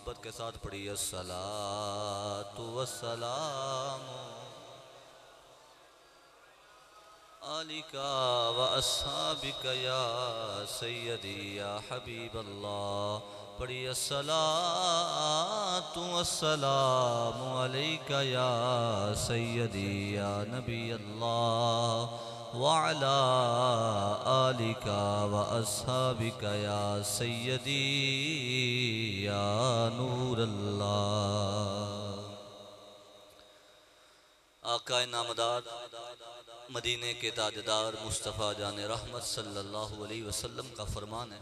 मोहब्बत के साथ पढ़िए अस्सलातु वस्सलामु आलिका व अस्हाबिका या सय्यदी या हबीबल्लाह। पढ़िए अस्सलातु वस्सलामु अलैका या सय्यदी या नबी अल्लाह व अला आलिका व अस्हाबिका या सय्यदी या नूर अल्लाह। आका नामदार मदीने के ताजदार मुस्तफ़ा जान रहमत सल्लल्लाहु अलैहि वसल्लम का फरमान है,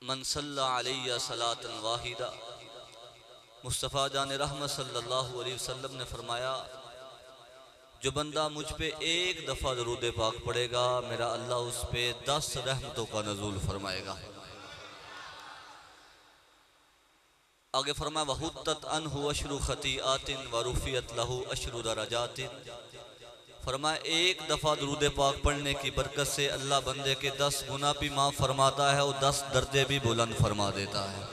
मन सल्ला अलैया सलातन वाहिदा। मुस्तफ़ा जान रहमत सल्लल्लाहु अलैहि वसल्लम ने फरमाया, जो बंदा मुझ पे एक दफ़ा दरूद पाक पढ़ेगा, मेरा अल्लाह उस पे 10 रहमतों का नज़ूल फरमाएगा। आगे फरमाया, वहुत्तत अन्हु अशरु खतीआतिन व रुफियत लहु अशरु दरजातिन। फरमाया, एक दफ़ा दरूद पाक पढ़ने की बरकत से अल्लाह बंदे के 10 गुनाह भी माफ़ फरमाता है और 10 दर्जे भी बुलंद फरमा देता है।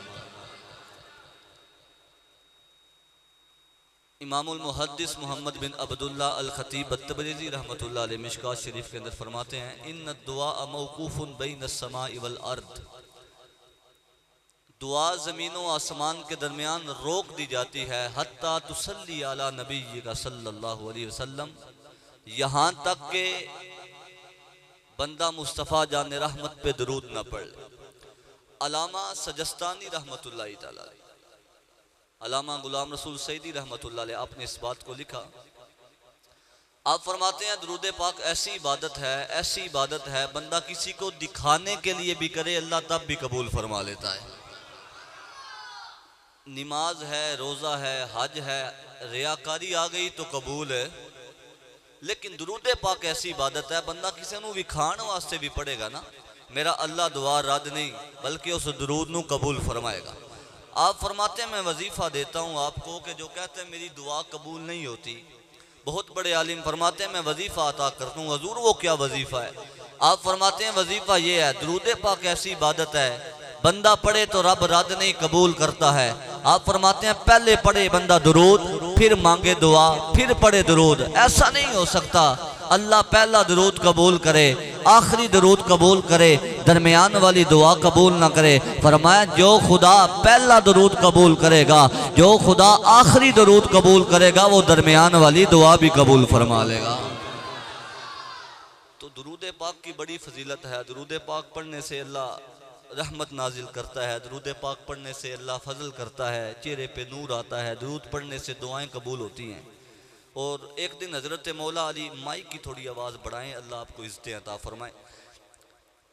इमामुल मुहद्दिस मोहम्मद बिन अब्दुल्ला अल खतीब अत-तबरिज़ी रहमतुल्लाह अलैह मिशकात शरीफ के अंदर फरमाते हैं, इन्न दुआ मौकूफुन बैन अस्समाई वल अर्द। दुआ ज़मीन व आसमान के दरमियान रोक दी जाती है, हत्ता तुसल्ली अला नबीय्यिका सल्लल्लाहु अलैहि वसल्लम, यहाँ तक के बंदा मुस्तफ़ा जान रहमत पे दरूद न पढ़। अलामा सजस्तानी रहमतुल्लाह तआला, अलामा गुलाम रसूल सईदी रहमतुल्लाह अलैह, आपने इस बात को लिखा। आप फरमाते हैं, दरूद पाक ऐसी इबादत है, ऐसी इबादत है, बंदा किसी को दिखाने के लिए भी करे अल्लाह तब भी कबूल फरमा लेता है। नमाज है, रोज़ा है, हज है, रियाकारी आ गई तो कबूल है, लेकिन दरूद पाक ऐसी इबादत है, बंदा किसी को विखाण वास्ते भी पढ़ेगा ना, मेरा अल्लाह दुआ रद्द नहीं बल्कि उस दरूद नू कबूल फरमाएगा। आप फरमाते हैं, मैं वजीफ़ा देता हूँ आपको कि जो कहते हैं मेरी दुआ कबूल नहीं होती, बहुत बड़े आलिम फरमाते हैं मैं वजीफ़ा अता करता हूँ। हजूर वो क्या वजीफ़ा है? आप फरमाते हैं वजीफ़ा ये है, दरूद पाक ऐसी इबादत है, बंदा पढ़े तो रब रद्द नहीं कबूल करता है। आप फरमाते हैं पहले पढ़े बंदा दरूद, फिर मांगे दुआ, फिर पढ़े दरूद। ऐसा नहीं हो सकता, अल्लाह पहला दरूद कबूल करे, आखिरी दरूद कबूल करे, दरमियान वाली दुआ कबूल ना करे। फरमाया, जो खुदा पहला दरूद कबूल करेगा, जो खुदा आखिरी दरूद कबूल करेगा, वो दरमियान वाली दुआ भी कबूल फरमा लेगा। तो दरूद पाक की बड़ी फजीलत है। दरूद पाक पढ़ने से अल्लाह रहमत नाजिल करता है, दरूद पाक पढ़ने से अल्लाह फजल करता है, चेहरे पे नूर आता है, दरूद पढ़ने से दुआएं कबूल होती हैं। और एक दिन हज़रत मौला अली, माइक की थोड़ी आवाज़ बढ़ाएं, अल्लाह आपको इज़्ज़तें अता फरमाए।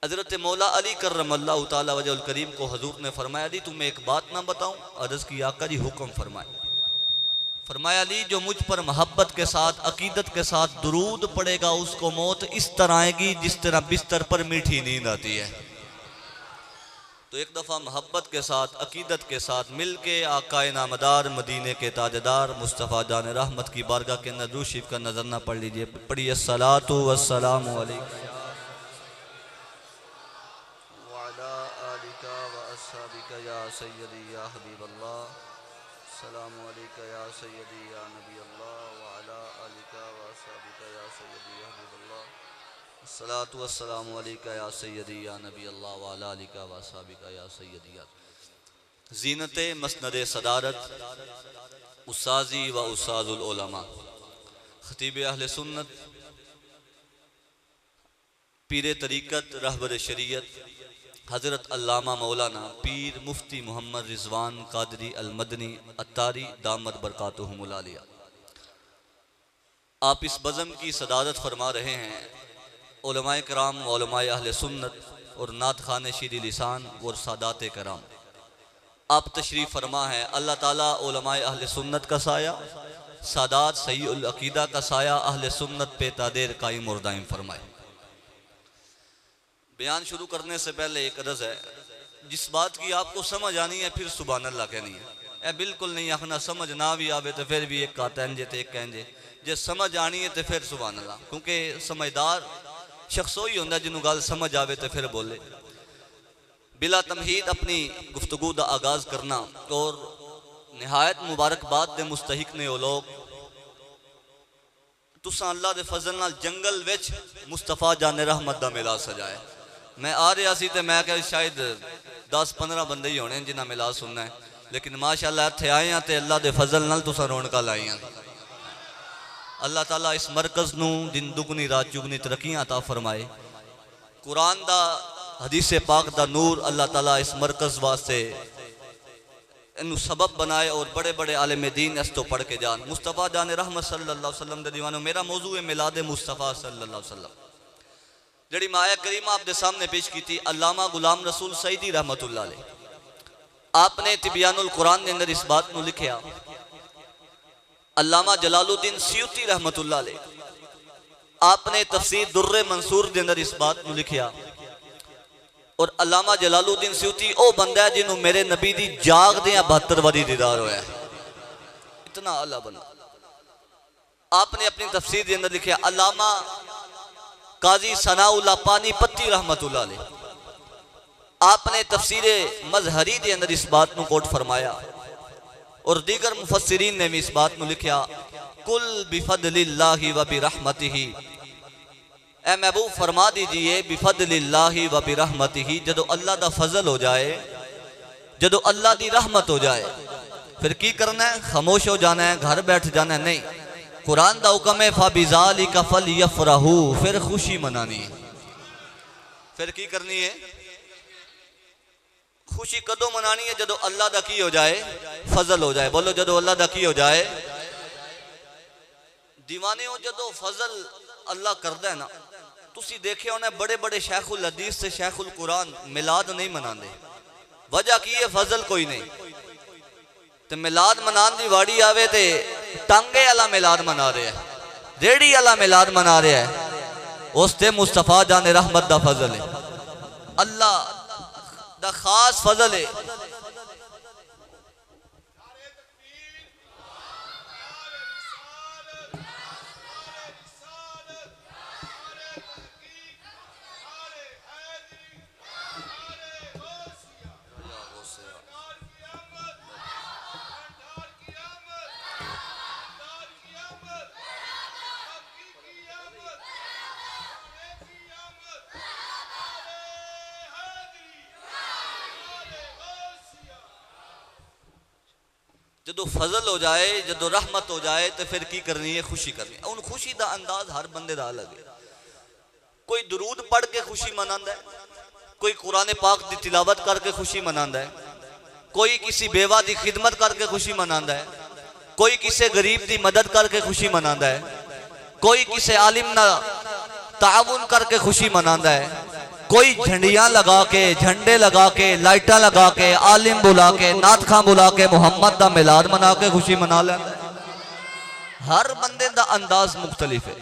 हज़रत मौला अली कर्रमल्लाहु ताला वजहुल करीम को हजूर ने फरमाया, अली तुम्हें एक बात ना बताऊं? अर्ज़ की, आका जी हुक्म फरमाए। फरमाया, अली जो मुझ पर मोहब्बत के साथ, अकीदत के साथ दुरूद पड़ेगा, उसको मौत इस तरह आएगी जिस तरह बिस्तर पर मीठी नींद आती है। तो एक दफ़ा मोहब्बत के साथ, अकीदत के साथ मिल के आकाए नामदार मदीने के ताजदार मुस्तफ़ा जान रहमत की बारगाह के अंदर दुरूद शरीफ का नजरना पढ़ लीजिए। पढ़िए अस्सलातु वस्सलामु अलैका व अला आलिका व अस्हाबिका या सय्यदी या हबीबल्लाह, सलामु अलैका या सय्यदी या नबी अल्लाह व अला आलिका व अस्हाबिका या सय्यदी या हबीबल्लाह, अस्सलातु वस्सलामु अलैका या सय्यदी या नबी अल्लाह व अला आलिका व अस्हाबिका या सय्यदी या। ज़ीनते मसनदे सदारत, उस्ताज़ी व उस्ताज़ुल उलमा, खतीब अहले सुन्नत, पीर तरीक़त, रहबर शरीयत, हज़रत अल्लामा मौलाना पीर मुफ्ती मोहम्मद रिज़वान कादरी अल मदनी अत्तारी दामत बरकातुहुमुल आलिया, आप इस बज़म की सदारत फरमा रहे हैं। उलमाए कराम, उलमाए अहले सुन्नत और नात खाने शीरी लिसान और सादात कराम, आप तशरीफ़ फरमा है। अल्लाह ताला उलमाए अहले सुन्नत का साया, सादात सही उल अकीदा का साया अहले सुन्नत पे तादेर कायम और दायम फरमाए। बयान शुरू करने से पहले एक अर्ज़ है, जिस बात की आपको समझ आनी है फिर सुभान अल्लाह कहनी है। बिल्कुल नहीं आखना, समझ ना भी आवे तो फिर भी एक कहते जे तो एक कहेंजे, जे समझ आनी है तो फिर सुभान अल्लाह, क्योंकि समझदार शख्स वही होंदा जिन्होंने गल समझ आवे तो फिर बोले। बिला तमहीद अपनी गुफ्तगू का आगाज करना और निहायत मुबारकबाद दे मुस्तहिक ने वो लोग तुसा अल्लाह दे फजल नाल जंगल विच मुस्तफा जाने रहमत दा मिलाद सजाया। मैं आ रहा सी तो मैं क्या शायद 10-15 बंदे ही होने जिन्हें मिलाद सुनना है, लेकिन माशाअल्लाह इत्थे आए हैं तो अल्लाह दे फजल नाल तुसा रौनकां लाईयां। अल्लाह ताला इस मरकज़ नूं दिन दुगनी रात चुगनी तरक्कियां अता फरमाए। कुरान दा हदीस पाक दा नूर अल्लाह ताला इस मरकज़ वास्ते इनू सबब बनाए और बड़े बड़े आलिम दीन इस तो पढ़ के जान। मुस्तफ़ा जान रहमत सल्लल्लाहु अलैहि वसल्लम दे दीवानो, मेरा मौजू है मिलाद मुस्तफ़ा सल्लल्लाहु अलैहि वसल्लम, जड़ी मैं आया करीमा आपके सामने पेश की थी। अल्लामा गुलाम रसूल सईदी रहमतुल्लाह अलैह आपने तिबियानुल कुरान के अंदर इस बात को लिखा। अल्लामा जलालुद्दीन सियूती रहमतुल्लाह अलैह आपने तफसीर दुर्रे मंसूर के अंदर इस बात को लिखा। और अल्लामा जलालुद्दीन सियूती ओ बंदा है जिन्होंने मेरे नबी दी जाग दियां 72 वारी दीदार होया, इतना अल्लाह बंदा। आपने अपनी तफसीर के अंदर लिखा। अल्लामा काजी सनाउल्लाह पानीपती रहमतुल्लाह अलैह आपने तफसीरे मजहरी के अंदर इस बात को कोट फरमाया और दीगर मुफस्सिरीन ने भी इस बात को लिखा। कुल बिफदलिल्लाहि व बिरहमतिही, ए महबूब फरमा दीजिए बिफदलिल्लाहि व बिरहमतिही, जदों अल्लाह दा फजल हो जाए, जदों अल्लाह दी रहमत हो जाए फिर की करना है? खामोश हो जाना है, घर बैठ जाना है? नहीं, कुरान दा हुक्म है फबिज़ालिका फलयफ़रहू, फिर खुशी मनानी है। फिर की करनी है? खुशी कदों मनानी है? जदों अल्लाह दा की हो जाए? फजल हो जाए। बोलो, जदों अल्लाह दा की हो जाए? दीवाने हो जदों फजल अल्लाह करदा है ना, तुसी देखे होने बड़े बड़े शेखुल हदीस से शेखुल कुरान मिलाद नहीं मनाते। वजह की है? फजल कोई नहीं। तो मिलाद मनान दी वाड़ी आवे ते टांगे वाला मिलाद मना रहे हैं, रेड़ी वाला मिलाद मना रहे हैं, उसते मुस्तफा जाने रहमत दा फजल है, अल्लाह दा खास फजल है। जदों फजल हो जाए, जदों रहमत हो जाए तो फिर की करनी है? खुशी करनी है। उन खुशी का अंदाज हर बंदे का अलग है। कोई दरूद पढ़ के खुशी मनांदा है, कोई कुरान पाक की तिलावत करके खुशी मनांदा है, कोई किसी बेवा की खिदमत करके खुशी मनांदा है, कोई किसी गरीब की मदद करके खुशी मनांदा है, कोई किसी आलिम ना ताउन करके खुशी मनांदा है, कोई झंडियां लगा के, झंडे लगा के, लाइटा लगा के, आलिम बुला के, नात खां बुला के मुहम्मद दा मिलाद मना के खुशी मना लेंदा है। हर बंदे दा अंदाज मुख्तलिफ है।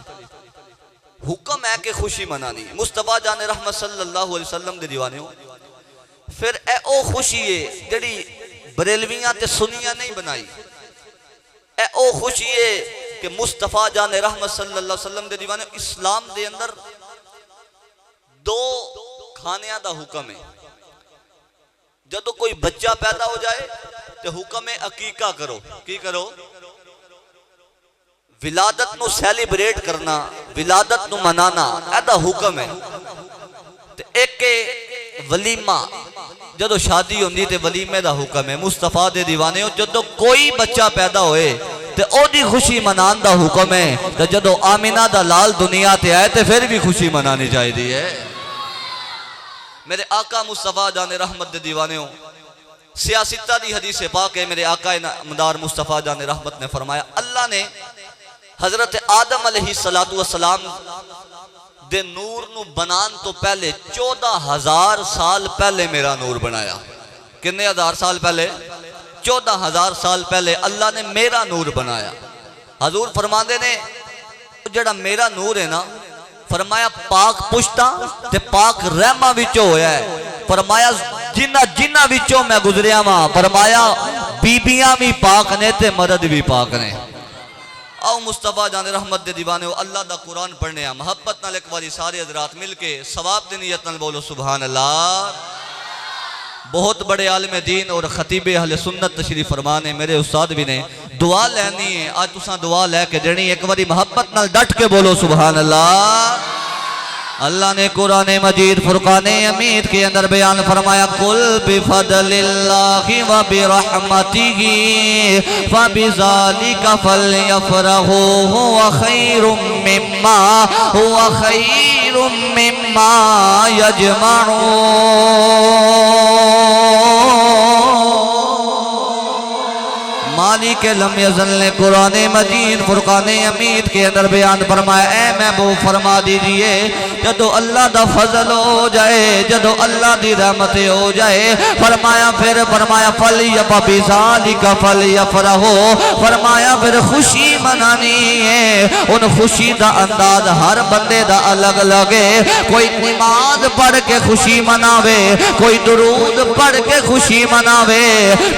हुक्म है कि खुशी मनानी। मुस्तफा जाने रहमत सल्लल्लाहु अलैहि वसल्लम दे दीवाने हो, फिर ए ओ खुशी है जड़ी बरेलवियां ते सुन्नियां नहीं बनाई। ए ओ खुशी है कि मुस्तफा जाने रहमत सल्लल्लाहु अलैहि वसल्लम दे दीवाने इस्लाम दे अंदर दो खाने का हुक्म है। जदों कोई बच्चा पैदा हो जाए तो हुक्म है अकीका करो। की करो? विलादत नु सेलिब्रेट करना, विलादत नु मनाना, ऐसा हुक्म है। ते एक वलीमा, जदों शादी होंदी ते वलीमे का हुक्म है। मुस्तफा दे दीवाने हो, जदों कोई बच्चा पैदा होए ते ओदी खुशी मनान दा हुक्म है। ते जदों आमिना दा लाल दुनिया ते आए ते फिर भी खुशी मनानी चाहिए है। मेरे आका मुस्तफा जाने रहमत दे दीवाने हो, सियासता दी हदीस पाक है। मेरे आका नामदार मुस्तफा जाने रहमत ने फरमाया, अल्लाह ने हजरत आदम अलैहिस्सलातु वस्सलाम दे नूर नु बनान तो पहले 14,000 साल पहले मेरा नूर बनाया। कितने हजार साल पहले? 14,000 साल पहले अल्लाह ने मेरा नूर बनाया। हजूर फरमाते ने जड़ा मेरा नूर है ना, फरमाया पाक पुश्ता ते पाक रहमा विचों होया है। फरमाया जिन्ना जिन्ना विचों मैं गुजरिया वा, फरमाया बीबियां भी पाक ने ते मर्द भी पाक ने। आओ मुस्तफा जाने रहमत दे दीवाने हो, अल्लाह दा कुरान पढ़ने आ मोहब्बत नाल एक बारी सारे हजरात मिल के सवाब दी नियत नाल बोलो सुभान अल्लाह। बहुत बड़े आलिम दीन और खतीब अहले सुन्नत तशरीफ फरमा ने, मेरे उस्ताद भी ने। दुआ लैनी है आज तुसा दुआ लैके देनी, एक बारी मोहब्बत नाल डट के बोलो सुभान अल्लाह। अल्लाह ने कुरान मजीद फुरकाने हमीद के अंदर बयान फरमाया, कुल बिफदलिल्लाहि व बिरहमतिही फबिज़ालिका फलयफ़रहू हुवा खैरुम मिम्मा यजमऊन। मालिक लम यज़ल ने कुरान मजीद फुरकान हमीद के अंदर बयान फरमाया, ऐ महबूब फरमा दीजिए जदों अल्लाह दा फजल हो जाए, जदों अल्लाह दी रहमत हो जाए, फरमाया फिर फरमाया फलियफ़बिज़ालिका फलियफ़रहू, फरमाया फिर खुशी मनानी है। उन खुशी दा अंदाज हर बंदे दा अलग अलग है। कोई नमाज पढ़ के खुशी मनावे, कोई दुरूद पढ़ के खुशी मनावे,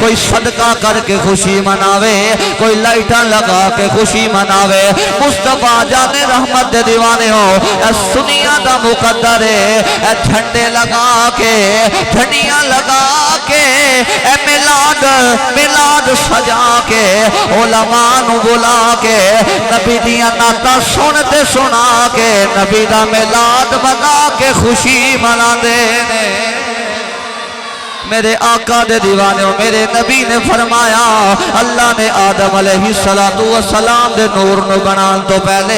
कोई सदका करके खुशी मनावे, कोई लाइटा लगा के खुशी मनावे। मुस्तफा जाने रहमत दे दीवाने हो, सुनिया दा मुकद्दर है, झंडे लगा के झंडियां लगा के मिलाद सजा के उलमा नू बुला के नबी दिया नाता सुनते सुना के नबी दा मिलाद बना के खुशी मनाते ने। मेरे आका दे दीवाने, मेरे नबी ने फरमाया, अल्लाह ने आदम अलैहिस्सलातु वस्सलाम दे नूर नू बनाने तो पहले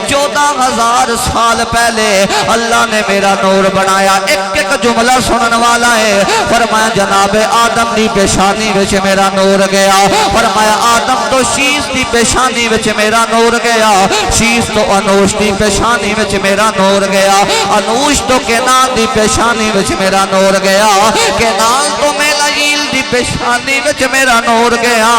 14,000 साल पहले अल्लाह ने मेरा नूर बनाया। एक एक जुमला सुनने वाला है। फरमाया जनाबे आदम दी पेशानी विच मेरा नूर गया, फरमाया आदम तो शीश दी पेशानी विच मेरा नूर गया, शीश तो अनूश दी पेशानी विच मेरा नूर गया, अनूश तो केनान दी पेशानी विच मेरा नूर गया, केनान तो मेलायील दी पेशानी विच मेरा नूर गया,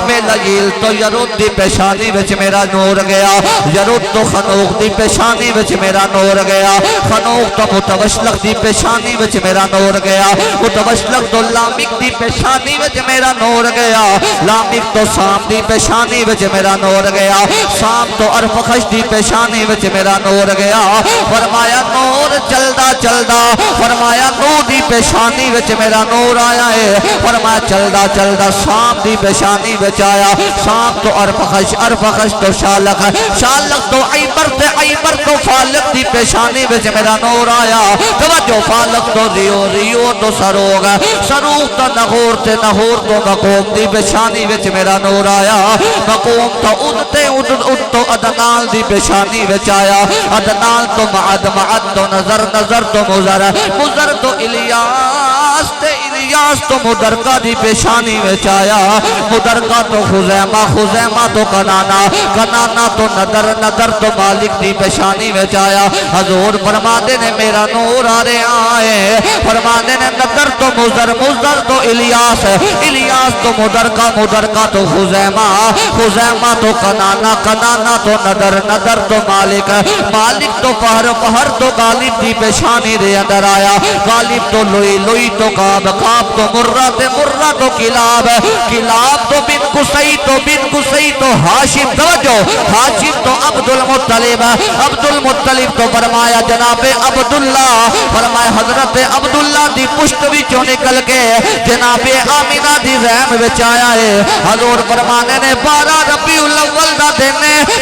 मेलायील तो यरूद दी पेशानी विच मेरा नूर गया, यरूद तो खनूक दी पेशानी विच मेरा नूर गया, खनूक तो मुतवस्सिलक दी पेशानी विच मेरा नूर गया, मुतवस्सिलक तो लामिक दी पेशानी विच मेरा नूर गया, लामिक तो साम दी पेशानी विच मेरा नूर गया, साम तो अरफखश दी पेशानी विच मेरा नूर गया। फरमाया नूर चलदा चलदा, फरमाया नूर दी पेशानी विच मेरा नूर आया है, फरमाया चलदा चलदा शाम दी पेशानी विच आया, शाम तो अरफखश, अरफखश तो शालक, शालक तो ऐबर ते ऐबर तो फालक दी पेशानी विच मेरा नूर आया। तवज्जो, फालक तो रियो, रियो तो सरोग, सरोग तो नहूर ते नहूर तो मकूम दी पेशानी विच मेरा नूर आया, मकूम तो उद ते उद, उद तो अदनाल दी पेशानी विच आया, अदनाल तो मअद, मअद तो नजर, नजर तो मुजर, मुजर तो इलियास ते इलियास तो मुदरका दी पेशानी विच आया, मुदरका तो खुजैमा, खुजैमा तो कनाना, कनाना तो नदर, नदर तो मालिक दी पेशानी विच आया। हजूर फरमाते ने मेरा नूर आ रहा है, फरमाते ने नदर तो मुजर, मुजर तो इलियास, इलियास तो मुदरका, मुदरका तो खुजैमा, खुजैमा तो कनाना, कनाना तो नदर, नदर तो मालिक, मालिक तो फहर, फहर तो गालिब दी पेशानी दे अंदर आया, गालिब तो लोई, लोई तो काब, काब तो मुर्रा ते मुर्रा तो किलाब, किलाब तो बिन कुसई, तो बिन कुसई तो हाशिम, तवज्जो, हाशिम तो अब्दुल मुत्तलिब, अब्दुल मुत्तलिब तो फरमाया जनाबे अब्दुल्ला, फरमाया हजरत अब्दुल्ला दी पुश्त विचों निकल के जनाबे आमिना दी रहम विच आया है। हजूर फरमाने ने 12 रबीउल अव्वल दा दिन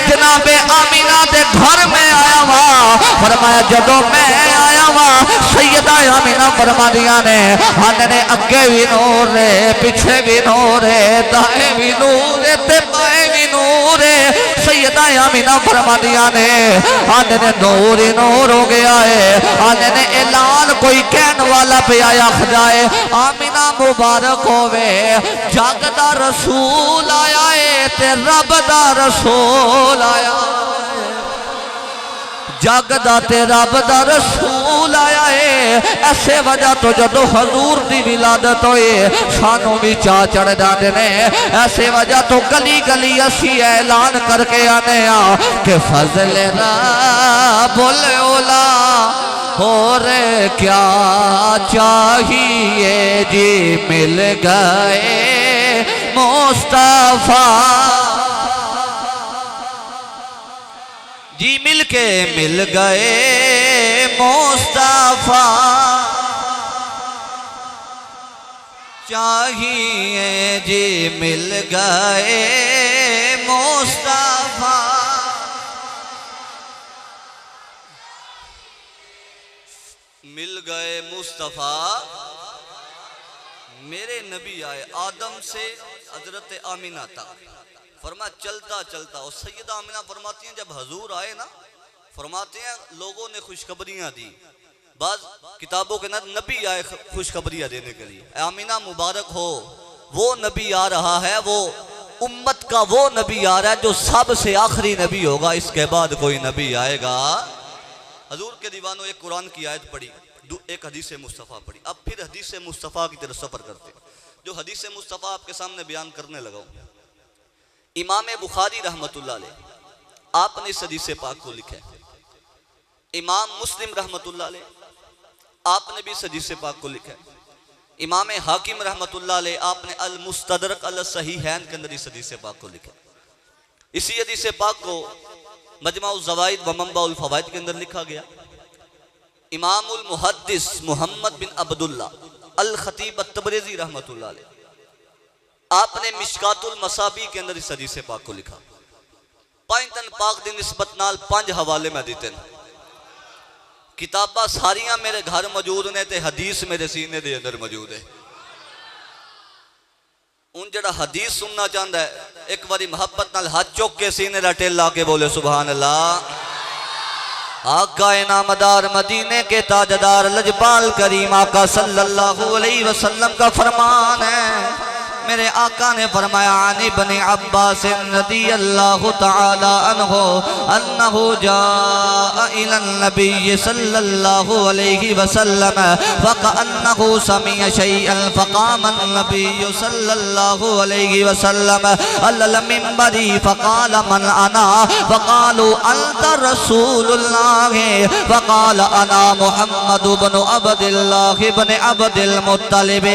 जनाबे आमिना दे घर में आया वा, फरमाया जदों मैं आया वा सैयदा आमिना फरमादियां ने हाने ने अगे भी नूर रे, पीछे भी नूर है, दाएं भी नूर है ते बाएं भी नूर है, सैयदा आमिना फरमादियां ने हाने ने नूर ही नूर हो गया है। हाने ने ऐलान कोई कहने वाला पे आया खजाए आमिना मुबारक होवे, जग दा रसूल आया है ते रब दा रसूल आया, जग दा ते रब दा रसूल आया है। ऐसे वजह तो जदों हजूर दी विलादत होए सानू भी चा चढ़ जाते ने, ऐसे वजह तो गली गली असी ऐलान करके आने कि फजल रब्बुल औला हो रे क्या चाहिए जी मिल गए मुस्तफा, जी मिलके मिल गए मुस्तफा, चाहिए जी मिल गए मुस्तफा। मिल गए मुस्तफा मेरे नबी आए आदम से हजरत आमिना तक। फरमा चलता चलता और सैयदा आमिना फरमाती हैं जब हजूर आए ना, फरमाते हैं लोगों ने खुशखबरियां दी। बाज किताबों के अंदर नबी आए खुशखबरियां देने के लिए। आमिना मुबारक हो, वो नबी आ रहा है, वो उम्मत का वो नबी आ रहा है जो सबसे आखिरी नबी होगा, इसके बाद कोई नबी आएगा। हजूर के दीवानों एक कुरान की आयत पढ़ी, एक हदीस मुस्तफ़ा पढ़ी। अब फिर हदीस मुस्तफ़ा की तरफ सफ़र करते हैं। जो हदीस मुस्तफ़ा आपके सामने बयान करने लगा, इमाम बुखारी रहमतुल्लाह अलैह आपने इस हदीस पाक को लिखा है। इमाम मुस्लिम रहमतुल्लाह अलैह आपने भी इस हदीस पाक को लिखा है। इमाम हाकिम रहमतुल्लाह अलैह आपने अल मुस्तदरक अल सहीहैन के अंदर इस हदीस पाक को लिखा है। इसी हदीस पाक को मजमाउल ज़वाइद व मंबाउल फ़वाइद के अंदर लिखा गया। इमामुल मुहद्दिस मोहम्मद बिन अब्दुल्ला अल खतीब अत-तबरेज़ी रहमतुल्लाह अलैह आपने मिशकातुल मसाबी के अंदर इस हदीस पाक को लिखा। पांचन पाक दी निस्बत नाल 5 हवाले में दिते हैं। किताबा सारियां मेरे घर मौजूद ने ते हदीस मेरे सीने दे अंदर मौजूद है। उन जड़ा हदीस सुनना चाहता है एक बारी मोहब्बत नाल हाथ चुक के सीने दा टेल ला के बोले सुभान अल्लाह। आका इनामदार मदीने के ताजदार लजपाल करीम आका सल्लल्लाहु अलैहि वसल्लम का फरमान है। मेरे आका ने फरमाया अन इब्न अब्बास रज़ियल्लाहु तआला अन्हु अन्नहु जाअ इला नबी सल्लल्लाहु अलैहि वसल्लम फकअन्नहु समिअ शैअन फक़ाम नबी सल्लल्लाहु अलैहि वसल्लम अलल मिंबरी फक़ाल मन अना फक़ालू अंत रसूलुल्लाह फक़ाल अना मुहम्मद इब्न अब्दिल्लाह इब्न अब्दिल मुत्तलिब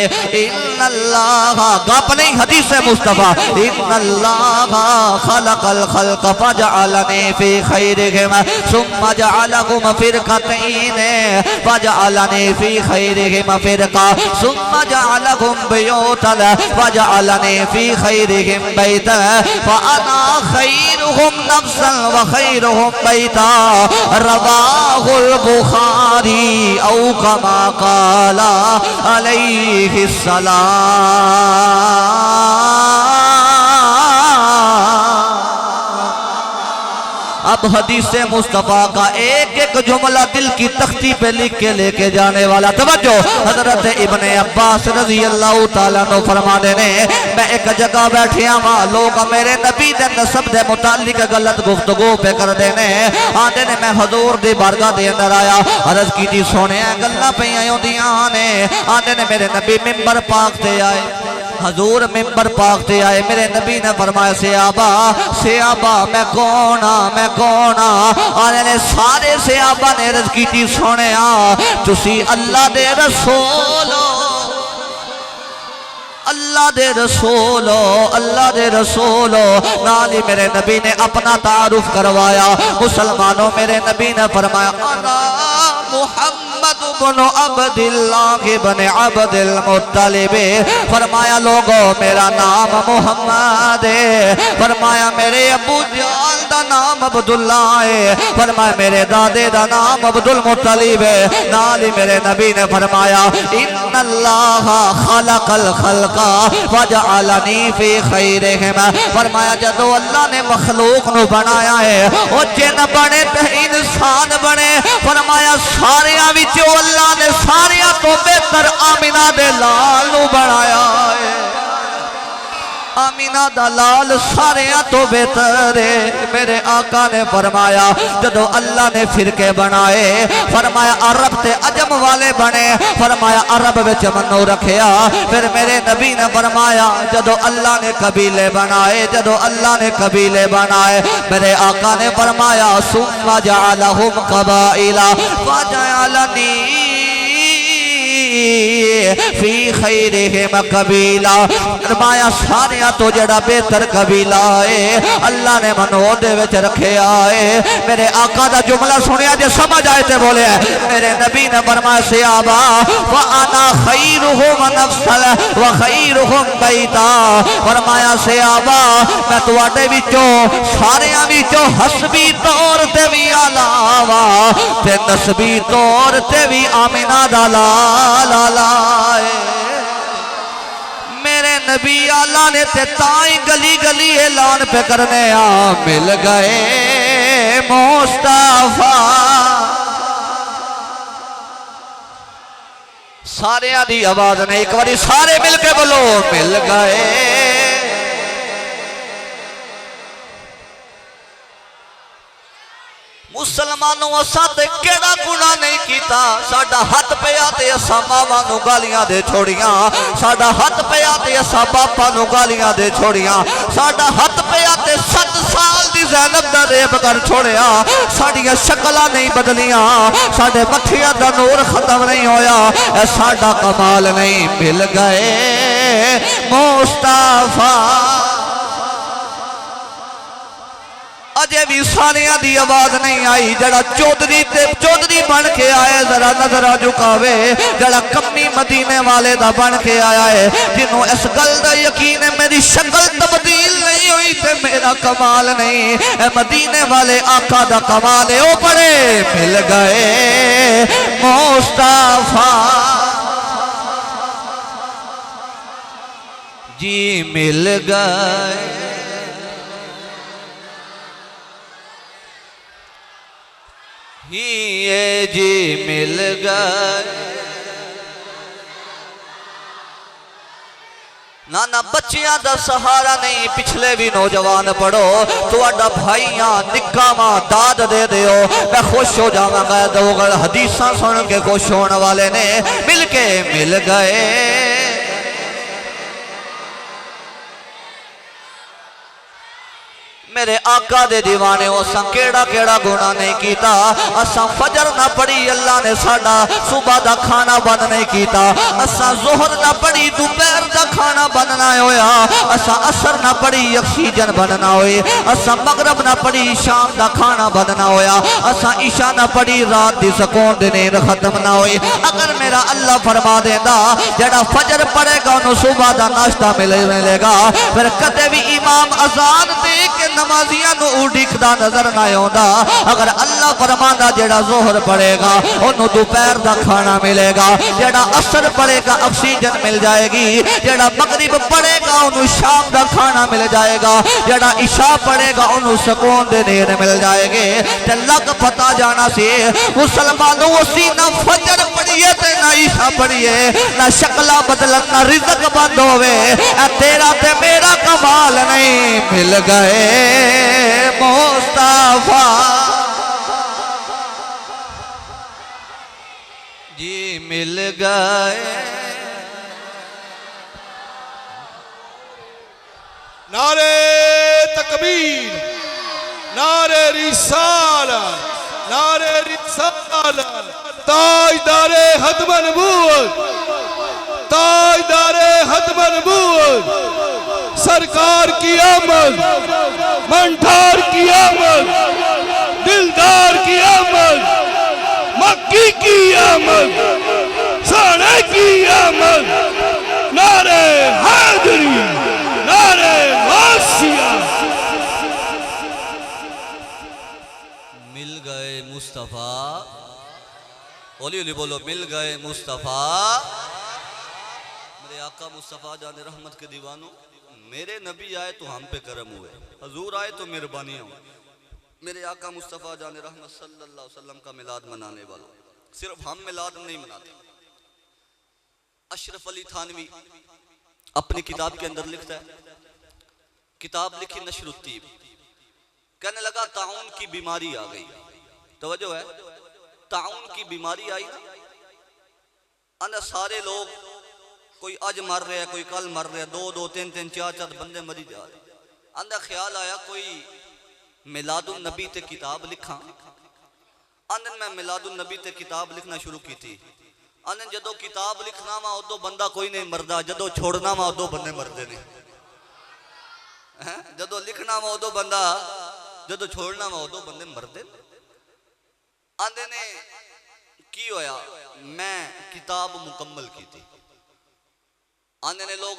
इन्नल्लाह अपने हदीस मुस्तफा इन्नल्लाह खलकल खल्क फजअलनी फी खैरिहिम सुम्मा जअलहुम फिरकतैन फजअलनी फी खैरिहिम फिरका सुम्मा जअलहुम बुयूतन फजअलनी फी खैरिहिम बैता फअना खैरुहुम नफ्सन व खैरुहुम बैता रवाहुल बुखारी औ कमा क़ाला अलैहि सलाम। अब हदीस मुस्तफ़ा का एक एक जुमला दिल की तख्ती पे लिख के लेके जाने वाला। तवज्जो, हजरत इब्ने अब्बास रज़ियल्लाहु ताला अन्हु फरमाते ने मैं एक जगह बैठिया वहां लोग मेरे नबी दे नसब दे मुतालिक गलत गुफ्तगू पे कर देने आंदे ने मैं हजूर दी बारगाह दे अंदर आया अर्ज कीती सोने गल्लां पईयां होंदियां ने आंदे ने मेरे नबी मिंबर पाक ते आए। हजूर मिंबर पाक ते आए, मेरे नबी ने फरमाया सियाबा मैं कौन आने ने सारे सियाबा ने अर्ज कीती सोने तुसी अल्लाह दे रसूल अल्लाह दे रसूल नाल ही मेरे नबी ने अपना तारुफ करवाया। मुसलमानों मेरे नबी ने फरमाया अना मुहम्मद इब्न अब्दिल्लाह इब्न अब्दिल मुत्तलिब। फरमाया लोगों मेरा नाम मुहम्मद है। फरमाया मेरे अबू जान दा नाम अब्दुल्ला है। फरमाया मेरे दादे दा नाम अब्दुल मुत्तलिब है। नाल ही मेरे नबी ने फरमाया इन्नल्लाह खलकल खल्का वजअलनी फी खैरिहिम। फरमाया जदों अल्लाह ने मखलूक नु बनाया है ओ जिन बने ते इंसान बने। फरमाया सारियां विचों अल्लाह ने सारियां तो बेहतर आमिना दे लाल नु बनाया है। आमिना दा लाल सारियां तो बेहतर है। मेरे आका ने फरमाया जदों अल्लाह ने फिरके बनाए फरमाया अरब ते अजम वाले बने। फरमाया अरब विच मनो रखिया। फिर मेरे नबी ने फरमाया जदों अल्लाह ने कबीले बनाए मेरे आका ने फरमाया सुम्मा जअलहुम कबाइला फजअलनी फी खैरिहिम कबीला, फरमाया सारिया तो जड़ा बेहतर कबीला है अल्लाह ने मनो दे विच रखिया है। मेरे आका दा जुमला सुनिया जे समझ आए ते बोले मेरे नबी ने फरमाया सहाबा व अना खैरुहुम नफ्सल व खैरुहुम बैता, फरमाया सहाबा मैं तुहाडे विचों सारियां विचों हसबी तौर ते भी आला वा ते नसबी तौर ते भी आमिना दा लाला है। मेरे नबी आला ने ते ताई गली गली ऐलान पे करने आ मिल गए मुस्तफा। सारे दी आवाज ने एक बारी सारे मिलके बोलो मिल गए। मुसलमानों असा ते केड़ा गुनाह नहीं कीता, साडा हथ पिया ते असा मावां नूं गालियां दे छोड़ियां, साडा हथ पिया ते असा बापा नूं गालियां दे छोड़ियां, साडा हथ पिया ते 7 साल दी ज़ैनब दा रेप कर छोड़िया, साडियां शक्लां नहीं बदलियां, साडे मत्थियां दा नूर खत्म नहीं होया, ए साडा कमाल नहीं। मिल गए मुस्तफा। अजे भी सारिया दी आवाज नहीं आई। जड़ा चौधरी बन के आए जरा नजरा झुकावे, जड़ा कम्मी मदीने वाले दा बन के आया है, जिन्हों इस गल दा यकीन है मेरी शक्ल तब्दील नहीं हुई ते मेरा कमाल नहीं, ए मदीने वाले आका दा कमाल है। ओ पड़े मिल गए मुस्तफा जी मिल गए। ये जी मिल गए। ना बच्चियां दा सहारा नहीं, पिछले भी नौजवान पढ़ो तुहाडा भाईयां निक्का मां दाद दे दियो, मैं खुश हो जावांगा। दो हदीसां सुन के खुश होने वाले ने मिलके मिल गए। मेरे आका दे दीवाने असा केड़ा केड़ा गुनाह नहीं कीता। असा फजर ना पढ़ी अल्लाह ने साडा सुबह दा खाना बंद नहीं कीता, असा जोहर ना पढ़ी दोपहर दा खाना बंद ना होया, असा असर ना पढ़ी ऑक्सीजन बंद ना होए, असा मगरब ना पढ़ी शाम दा खाना बंद ना होया, असा ईशा ना पढ़ी रात दी सुकून दी नींद खत्म ना होई। अगर मेरा अल्लाह फरमा देंदा जेड़ा फजर पढ़ेगा उन्हें सुबह दा नाश्ता मिलेगा, फिर कदे भी इमाम अजान दे के नमाजियां नूं उड़ीकदा नजर ना आउंदा। अगर अल्लाह फरमांदा जेड़ा जोहर पढ़ेगा उन्होंने दोपहर का खाना मिलेगा, जेड़ा असर पढ़ेगा ऑक्सीजन मिल जाएगी, जेड़ा मगरिब पढ़ेगा उन्होंने शाम का खाना मिल जाएगा, जेड़ा इशा पढ़ेगा उन्होंने सुकून दे नींद मिल जाएगी। ते लग पता जाना सी मुसलमानों असी ना फजर पढ़िए ते ना इशा पढ़िए, ना शक्ला बदलन ना रिज़्क बंद होवे, तेरा ते मेरा कमाल नहीं। मिल गए मुस्तफा जी मिल गए। नारे तकबीर, नारे रिसालत, नारे रिसालत, ताजदारे खत्म नबूवत, ताजदारे खत्म नबूवत, सरकार की आमद, मंठार की आमद, दिलदार की आमद, मक्की की आमद, साने की आमद, नारे हैदरी, नारे वासिया। मिल गए मुस्तफा, ओली ओली बोलो मिल गए मुस्तफा। मेरे आका मुस्तफा जाने रहमत के दीवानों, मेरे नबी आए तो हम पे करम हुए, हजूर आए तो मेहरबानियाँ हुई। मेरे आका मुस्तफ़ा जाने रहमत सल्लल्लाहु अलैहि वसल्लम का मिलाद मनाने वालों, सिर्फ हम मिलाद नहीं मनाते। अशरफ अली थानवी अपनी किताब के अंदर लिखता है, किताब लिखी नशरुत्तीब, कहने लगा ताउन की बीमारी आ गई। तवज्जो है, ताउन की बीमारी आई ना, अन्य सारे लोग कोई आज मर रहे हैं, कोई कल मर रहे हैं, 2-2, 3-3, 4-4 बंदे मरी जा रहे। अंदर ख्याल आया कोई मिलादुन नबी ते किताब लिखा। अंदर मैं मिलादुन नबी ते किताब लिखना शुरू की थी। आने जदों किताब लिखना वा उदों बंदा कोई नहीं मरदा, जदों छोड़ना वा उदों बंदे मरदे ने। जदों लिखना वा उदों बंदा, जदों छोड़ना वा उदों बंदे मरदे। आंदे ने की होया, मैं किताब मुकम्मल की थी। आंदे ने लोग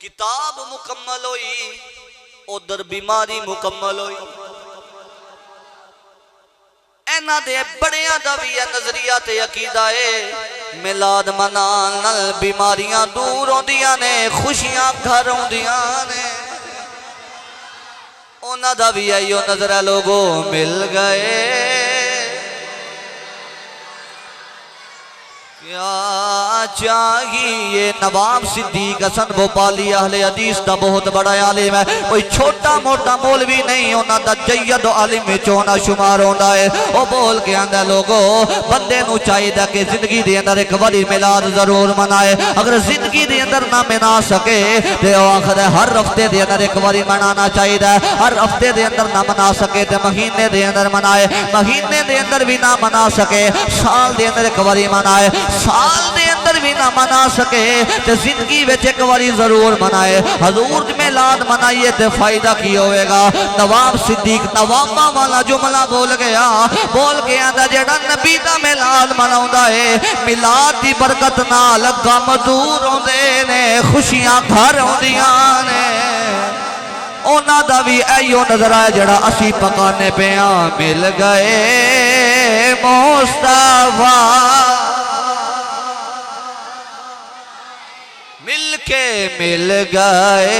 किताब मुकम्मल हुई, उधर बीमारी मुकम्मल हुई। इन्हां दे बड़ियां दा भी नजरिया ते अकीदा है, मिलाद मनान नाल बीमारियां दूर होंदियां ने, खुशियां घर होंदियां ने। उन्हां दा भी आइयो नजर लोगो मिल गए। क्या चाहिए नवाब सिद्दीक हसन भोपाली अहले हदीस का बहुत बड़ा आलिम है, कोई छोटा मोटा मौलवी नहीं, उन्हां दा जय्यद आलिम विच होना शुमार होंदा है। वो बोल के आंदा लोगो बंदे नूं चाहिदा कि जिंदगी दे अंदर एक बारी मिलाद जरूर मनाए। अगर जिंदगी दे अंदर ना मना सके ते ओ आखदा हर हफ्ते दे अंदर एक बारी मनाना चाहिदा। हर हफ्ते दे अंदर ना मना सके ते महीने दे अंदर मनाए, महीने दे अंदर भी ना मना सके साल दे अंदर एक बारी मनाए, साल दे अंदर भी ना मना सके तो जिंदगी में एक बारी जरूर मनाए। हजूर मिलाद मनाइए तो फायदा की होएगा। नवाब सिद्दीक नवाबा वाला जुमला बोल गया, बोल के आंदा जेड़ा नबी दा मिलाद मनाउंदा है, मिलाद दी बरकत नाल गम दूर होंदे ने, खुशियां घर आउंदियां ने। उन्हां दा भी इहो नजरा है जेड़ा असी पकाने पे मिल गए मुस्तफा, मिलके मिल गए।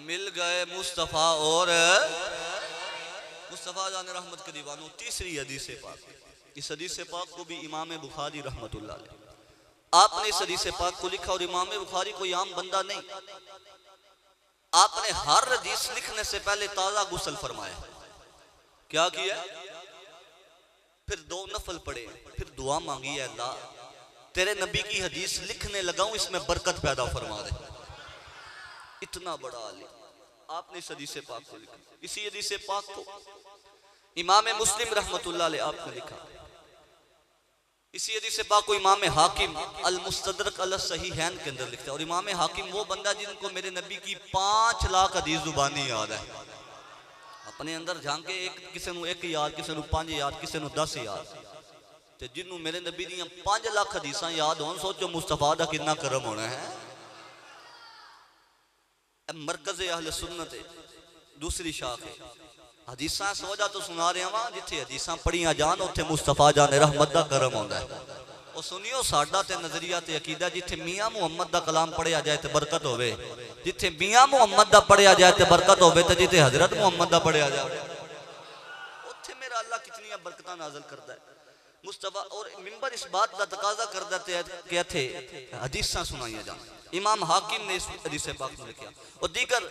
मिल गए मुस्तफ़ा और मुस्तफ़ा जान रहमत के दीवानों। तीसरी हदीस पाक, इस हदीस पाक को भी इमाम बुखारी रहमतुल्लाह अलैह आपने इस हदीस पाक को लिखा। और इमाम बुखारी कोई आम बंदा नहीं, आपने हर हदीस लिखने से पहले ताज़ा गुस्ल फरमाया। क्या किया? फिर दो नफल पढ़े, फिर दुआ मांगी है अल्लाह तेरे नबी की हदीस लिखने लगाऊं, इसमें बरकत पैदा फरमा दे। इतना बड़ा आलिम आपने इस हदीस पाक को लिखा। इसी हदीस पाक को इमाम मुस्लिम रहमतुल्लाह अलैह आपने लिखा। इसी हदीस पाक को इमाम हाकिम अल मुस्तदरक अल सहीहैन के अंदर लिखता है। और इमाम हाकिम वो बंदा जिनको मेरे नबी की 5 लाख हदीस जुबानी याद है। अपने अंदर झांके एक किसी नूं 1 याद, किसी नूं 5 याद, किसी नूं 10 याद, ते जिन्हों मेरे नबी दी 5 लाख हदीसां याद होन, सोचो मुस्तफा दा कितना करम होना है। मरकज़ अहले सुन्नत है, दूसरी शाख है। हदीसां सोजा तो सुना रहा वां, जिथे हदीसां पढ़ियां जान उत्थे मुस्तफा जान रहमत दा करम होंदा है। और सुनियो साडा ते नजरिया ते अकीदा, जिथे मियां मुहम्मद दा कलाम पढ़िया जाए तो बरकत होवे, जिथे मियां मुहम्मद दा पढ़िया जाए तो बरकत होवे, तो जिथे हजरत मुहम्मद दा पढ़िया जाए उत्थे मेरा अल्लाह कितनी बरकतां नाज़िल करदा है। मुस्तफा और मिंबर इस बात का तकाजा करदा ते कि थे हदीसां सुनाइया जान। इमाम हाकिम ने इस हदीस पाक में लिखा। और दीगर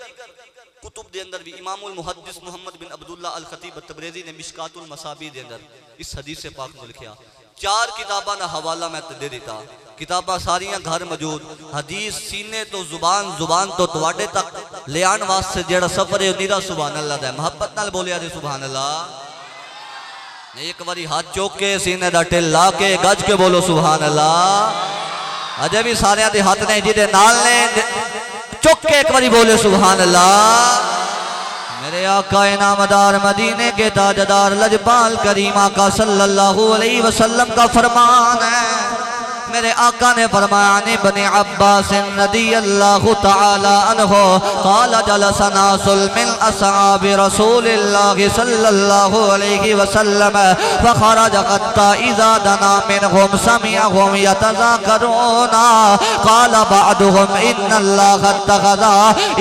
कुतुब दे अंदर भी इमामुल मुहद्दिस मोहम्मद बिन अब्दुल्लाह अल खतीब तबरेज़ी ने मिशकातुल मसाबी दे अंदर इस हदीस पाक में लिखा। 4 किताबां दा हवाला मैं दे दिता, किताबां सारियां घर मौजूद। हदीस सीने तो जुबान, जुबान तो तुहाडे तक ले आने वास्ते जेड़ा सफर है नीरा सुभान अल्लाह दा। मोहब्बत नाल बोलिया जी सुभान अल्लाह। एक बारी हाथ चौक के सीने दा टिल ला के गज के बोलो सुभान अल्लाह। अजे भी सारे दे हाथ ने जिदे नाल ने चौक के एक बारी बोले सुभान अल्लाह। मेरे आका इनामदार मदीने के ताजदार लजपाल करीम आका सल्लल्लाहु अलैहि वसल्लम का फरमान है। मेरे आका ने फरमाया ने बने अब्बास रज़ियल्लाहु तआला अन्हु क़ाल जलसना मिन असहाबि रसूलिल्लाहि सल्लल्लाहु अलैहि वसल्लम फखरज हत्ता इज़ा दना मिनहुम समिअहुम यतज़ाकरूना क़ाल बअदुहुम इन्नल्लाह इत्तख़ज़ा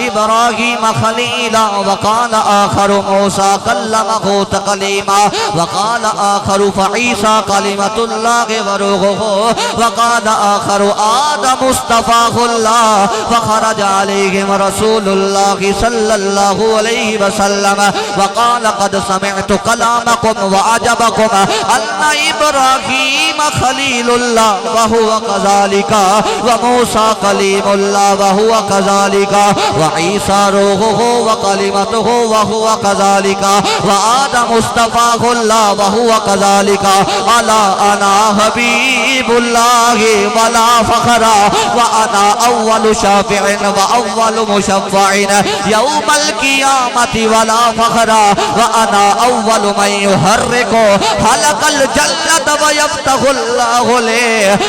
इब्राहीम खलीला व क़ाल आखरु मूसा कल्लमहु तकलीमा व क़ाल आखरु फईसा कलिमतुल्लाहि व रूहुहु व क़ाल आखरु आदम मुस्तफ़ाहुल्लाह फ़खरज अलैहिम रसूलुल्लाह सल्लल्लाहु अलैहि वसल्लम व क़ाल क़द समिअतु कलामकुम व अजबकुम अन्ना इब्राहीम खलीलुल्लाह व हुवा कज़ालिका व मूसा कलीमुल्लाह व हुवा कज़ालिका व ईसा रूहुहु व कलिमतुहु व हुवा कज़ालिका व आदम मुस्तफ़ाहुल्लाह व हुवा कज़ालिका अला अना हबीबुल्लाह वला फखरा व अना अव्वलु शाफिइन व अव्वलु मुशफ़्फ़िइन यौमल क़ियामति वला फखरा व अना अव्वलु मन युहर्रिकु खलक़ल जन्नत व यफ्तहुल्लाहु ले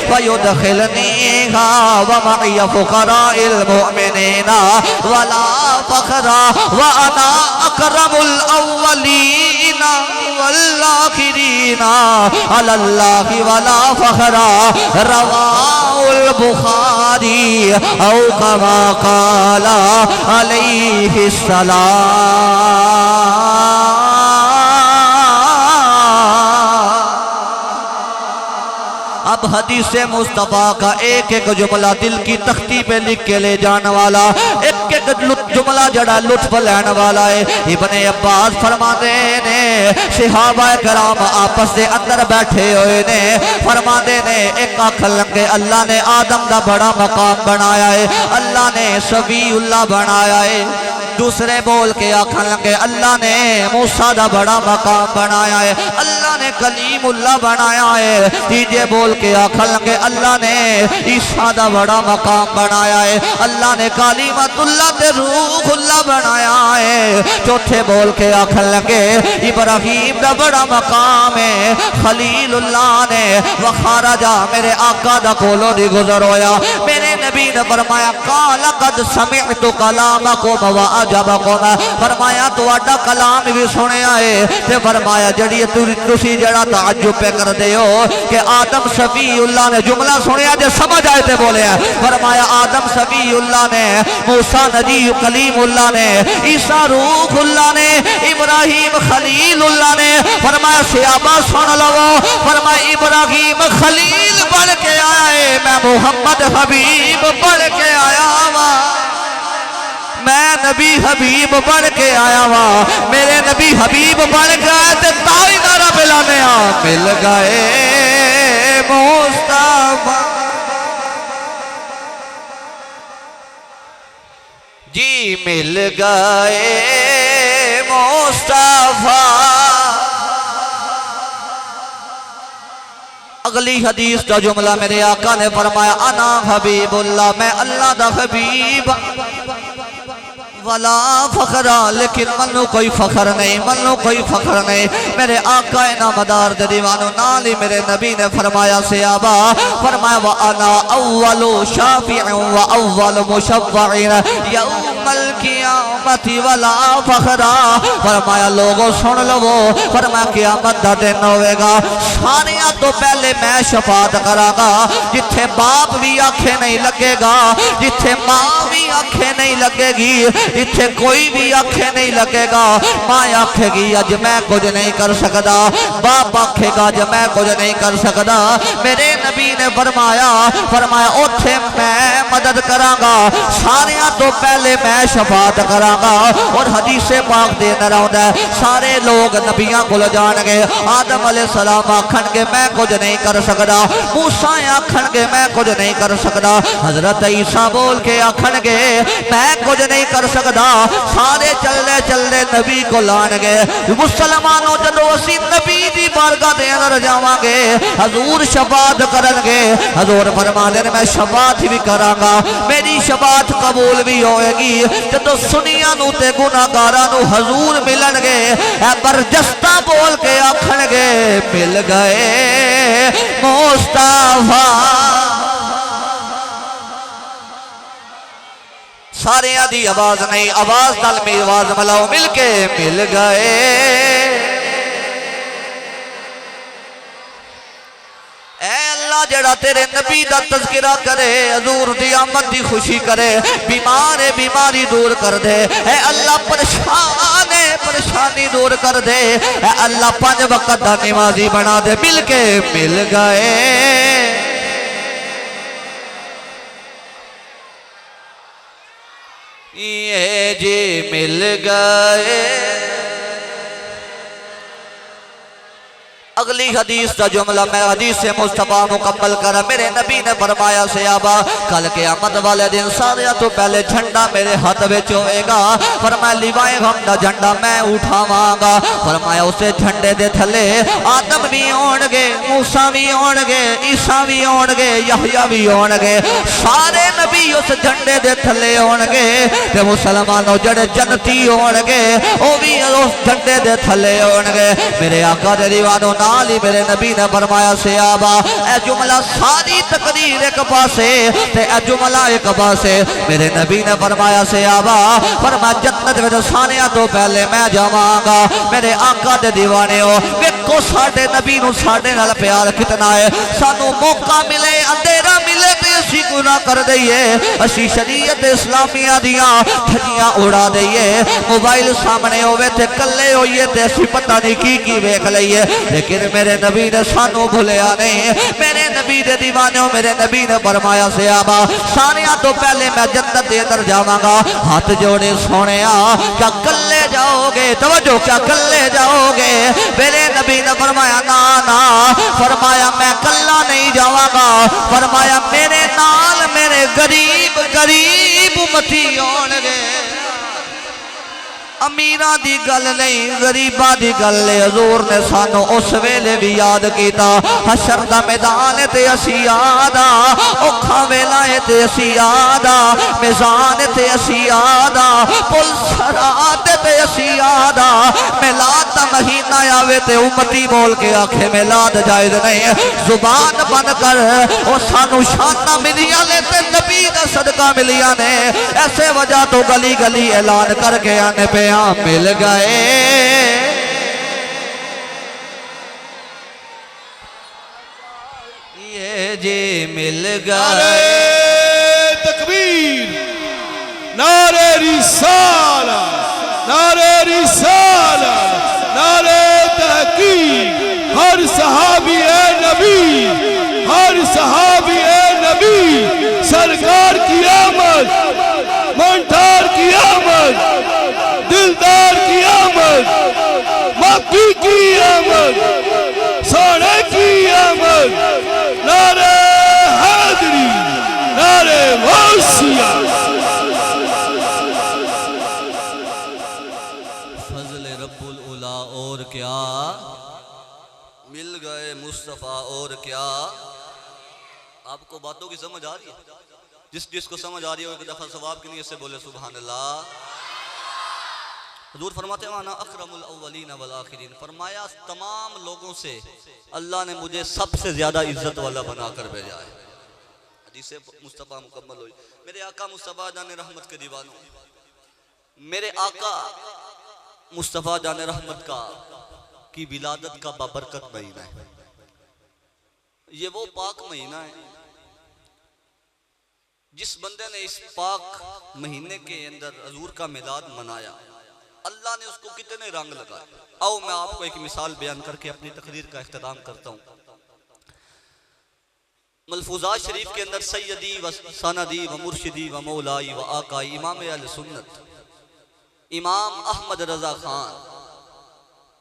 व युदखिलनीहा व मइय फुक़राइल मुमिनीना वला फखरा व अना अकरमुल अव्वलीना वल आखिरीना अलल्लाहि वला फखरा रवाहुल बुखारी औ कमा क़ाला अलैहि सलाम। अब हदीस मुस्तफ़ा का एक एक जुमला दिल की तख्ती पे लिख के ले जाने वाला, एक एक जुमला जड़ा लुत्फ लेने वाला है। इब्ने अब्बास फरमाते ने सहाबा कराम आपस के अंदर बैठे हुए ने, फरमाते ने एक आख लगे अल्लाह ने आदम का बड़ा मकाम बनाया है, अल्लाह ने सफीउल्लाह बनाया है। दूसरे बोल के आखन लगे अल्लाह ने मूसा का बड़ा मकाम बनाया है, अल्लाह ने कलीमुल्लाह बनाया है। तीजे बोल के आखन लगे अल्लाह ने ईसा का बड़ा मकाम बनाया है, अल्लाह ने कालिमतुल्लाह ते रूहुल्लाह बनाया है। चौथे बोल के आखन लगे इब्राहीम का बड़ा मकाम है, खलीलुल्लाह ने वखाराजा मेरे आका दा कोलो दी गुजर होया, मेरे नबी ने फरमाया काला कद समिअतु कलामकुम व अजबकुम, फरमाया तुहाडा कलाम भी सुनिया है ते फरमाया जड़ी तुसी जड़ा ताज्जुब पे कर दे हो कि आदम सफीउल्लाह ने जुमला सुनिया जे समझ आए थे बोले, फरमाया आदम सफीउल्लाह ने, मूसा नबी कलीमुल्लाह ने, ईसा रूहुल्लाह ने, इब्राहीम खलीलुल्लाह ने। फरमाया सहाबा सुन लो, फरमाया इब्राहीम खलील बन के आया है, मैं मोहम्मद हबीब बन के आया वा, मैं नबी हबीब बन के आया वा। मेरे नबी हबीब बन गए तो ताई नारा मिलाने मिल गए मुस्तफा जी, मिल गए मुस्तफा। अगली हदीस का जुमला मेरे आका ने फरमाया अना हबीबुल्लाह, मैं अल्लाह दा हबीब वला फखरा, लेकिन मनु कोई फखर नहीं, मनु कोई फखर नहीं। मेरे आका नामदार दे दीवानो नाल ही मेरे नबी ने फरमाया सहाबा, फरमाया व अना अव्वलु शाफिइन व अव्वलु मुशफ़्फ़िइन यौमल क़ियामति वला फखरा। फरमाया लोगों सुन लो, फरमाया क़यामत दा दिन होवेगा, सारियां तो पहले मैं शफाअत करांगा, जिथे बाप भी आखे नहीं लगेगा, जिथे मां भी आखे नहीं लगेगी, इत्थे कोई भी आखे नहीं लगेगा। मां आखेगी अज मैं कुछ नहीं कर सकता, बाप आखेगा अज मैं कुछ नहीं कर सकता। मेरे नबी ने फरमाया, फरमाया उथे मैं मदद करांगा, सारियां तो पहले मैं शफाअत करांगा। और हदीसे पाक दे अंदर आउंदा है सारे लोग नबियां कोल जाणगे, आदम अलैहिस्सलाम आखणगे मैं कुछ नहीं कर सकता, मूसा आखणगे मैं कुछ नहीं कर सकता, हजरत ईसा बोल के आखणगे मैं कुछ नहीं कर सकता। सारे चलते चलते नबी को लाणगे। मुसलमानों जदों असीं नबी दी बारगाह दे अंदर जावांगे, हजूर शफाअत करनगे, हजूर फरमांदे ने मैं शफाअत भी करांगा, मेरी शफाअत कबूल भी होएगी। जदों सुनियां नूं ते गुनाहगारां नूं हजूर मिलणगे, बरजस्ता बोल के आखणगे मिल गए मुस्तफा। सारे आदि आवाज नहीं, आवाज नाल में आवाज मिलाओ, मिलके मिल गए। ऐ अल्लाह जड़ा तेरे नबी दा तज़किरा करे, हजूर दी आमद दी खुशी करे, बीमार है बीमारी दूर कर दे। ऐ अल्लाह परेशान है परेशानी दूर कर दे। ऐ अल्लाह 5 वक्त दा नमाजी बना दे। मिलके मिल गए। ये जी मिल गए। अगली हदीस का जुमला मैं हदीस से मुस्तफा मुकम्मल कर। मेरे नबी ने फरमाया सहाबा कल क़यामत वाले दिन सारे तो पहले झंडा मेरे हाथ में होएगा। फरमाया लिवाए हम का झंडा मैं उठावांगा। फरमाया उसे झंडे दे थले आदम भी होणगे, मूसा भी होणगे, ईसा भी होणगे, यहया भी होणगे, सारे नबी उस झंडे दे थले होणगे। ते मुसलमानों जड़े जन्नती होणगे वो भी उस झंडे दे थले होणगे। मेरे आका दे दीवानों नाल ही मेरे नबी ने फरमाया सहाबा ए जुमला सारी तकरीर एक पासे ते ए जुमला एक पासे। मेरे नबी ने फरमाया सहाबा फरमाया जन्नत विच सारियां तो पहले मैं जावांगा। मेरे आका दे दीवाने हो वेखो साडे नबी नूं साडे नाल प्यार कितना है। सानू मौका मिले अंधेरा मिले ते असीं गुनाह कर दईए, असीं शरीयत इस्लामिया दियां ठगियां उड़ा दईए। मोबाइल सामने होवे ते कल्ले होइए ते असीं पता नहीं की वेख लईए। लेकिन मेरे नबी ने सानू भुलिया नहीं। मेरे नबी दे दीवाने मेरे नबी ने फरमाया सहाबा सारियां तो पहले मैं जन्नत दे अंदर जावांगा। हाथ जोड़े सोने क्या कल्ले जाओगे? तवज्जो क्या कल्ले जाओगे? मेरे नबी ने फरमाया ना ना। फरमाया मैं कल्ला नहीं जावांगा। फरमाया मेरे नाल मेरे गरीब गरीब उम्मती होणगे। अमीरा दी गल नहीं गरीबा दी गल है। हजूर ने सानू उस वेले भी याद किया। हशर दा मैदान ते असी याद आ, औखा वेला है ते असी याद आ, मैदान ते असी याद आ, पुल सरात ते असी याद आ। मिलाद दा महीना आवे ते उम्मती बोल के आखे मिलाद जायज नहीं। जुबान बंद कर ओ सानू शाना मिलिया ने ते नबी दा सदका मिलिया ने। ऐसे वजह तो गली गली ऐलान करके आने पे मिल गए। ये जी मिल गए। तकबीर, नारे रिसाला, नारे रिसाला, नारे तहकीक। हर सहाबी ए नबी, हर सहाबी ए नबी, सरकार की आमद, मंठार की आमद, दिलदार की आमद, मक्की की आमद, सोने की आमद। नारे हैदरी, नारे गौसिया। फजल रब्बुल उला और क्या मिल गए मुस्तफ़ा और क्या। आपको बातों की समझ आ रही है? जिसको समझ आ रही है वो एक दफा सवाब की नीयत से बोले सुभान अल्लाह। हुजूर फरमाते हैं अकरमुल अव्वलीन वल आखिरीन। फरमाया तमाम लोगों से अल्लाह ने मुझे सबसे ज्यादा इज्जत वाला बनाकर भेजा है। हदीस मुस्तफ़ा मुकम्मल हुई। मेरे आका मुस्तफ़ा जाने रहमत के दीवानों, मेरे आका मुस्तफ़ा जाने रहमत का की विलादत का बाबरकत महीना है। ये वो पाक महीना है जिस बंदे ने इस पाक महीने के अंदर हजूर का मिलाद मनाया, अल्लाह ने उसको कितने रंग लगाए। आओ मैं आपको एक मिसाल बयान करके अपनी तकरीर का इख्तिताम करता हूँ। मलफूजात शरीफ के अंदर सैयदी व सनदी व मुर्शिदी व मौलाई व आकाई इमाम अहले सुन्नत इमाम अहमद रजा खान,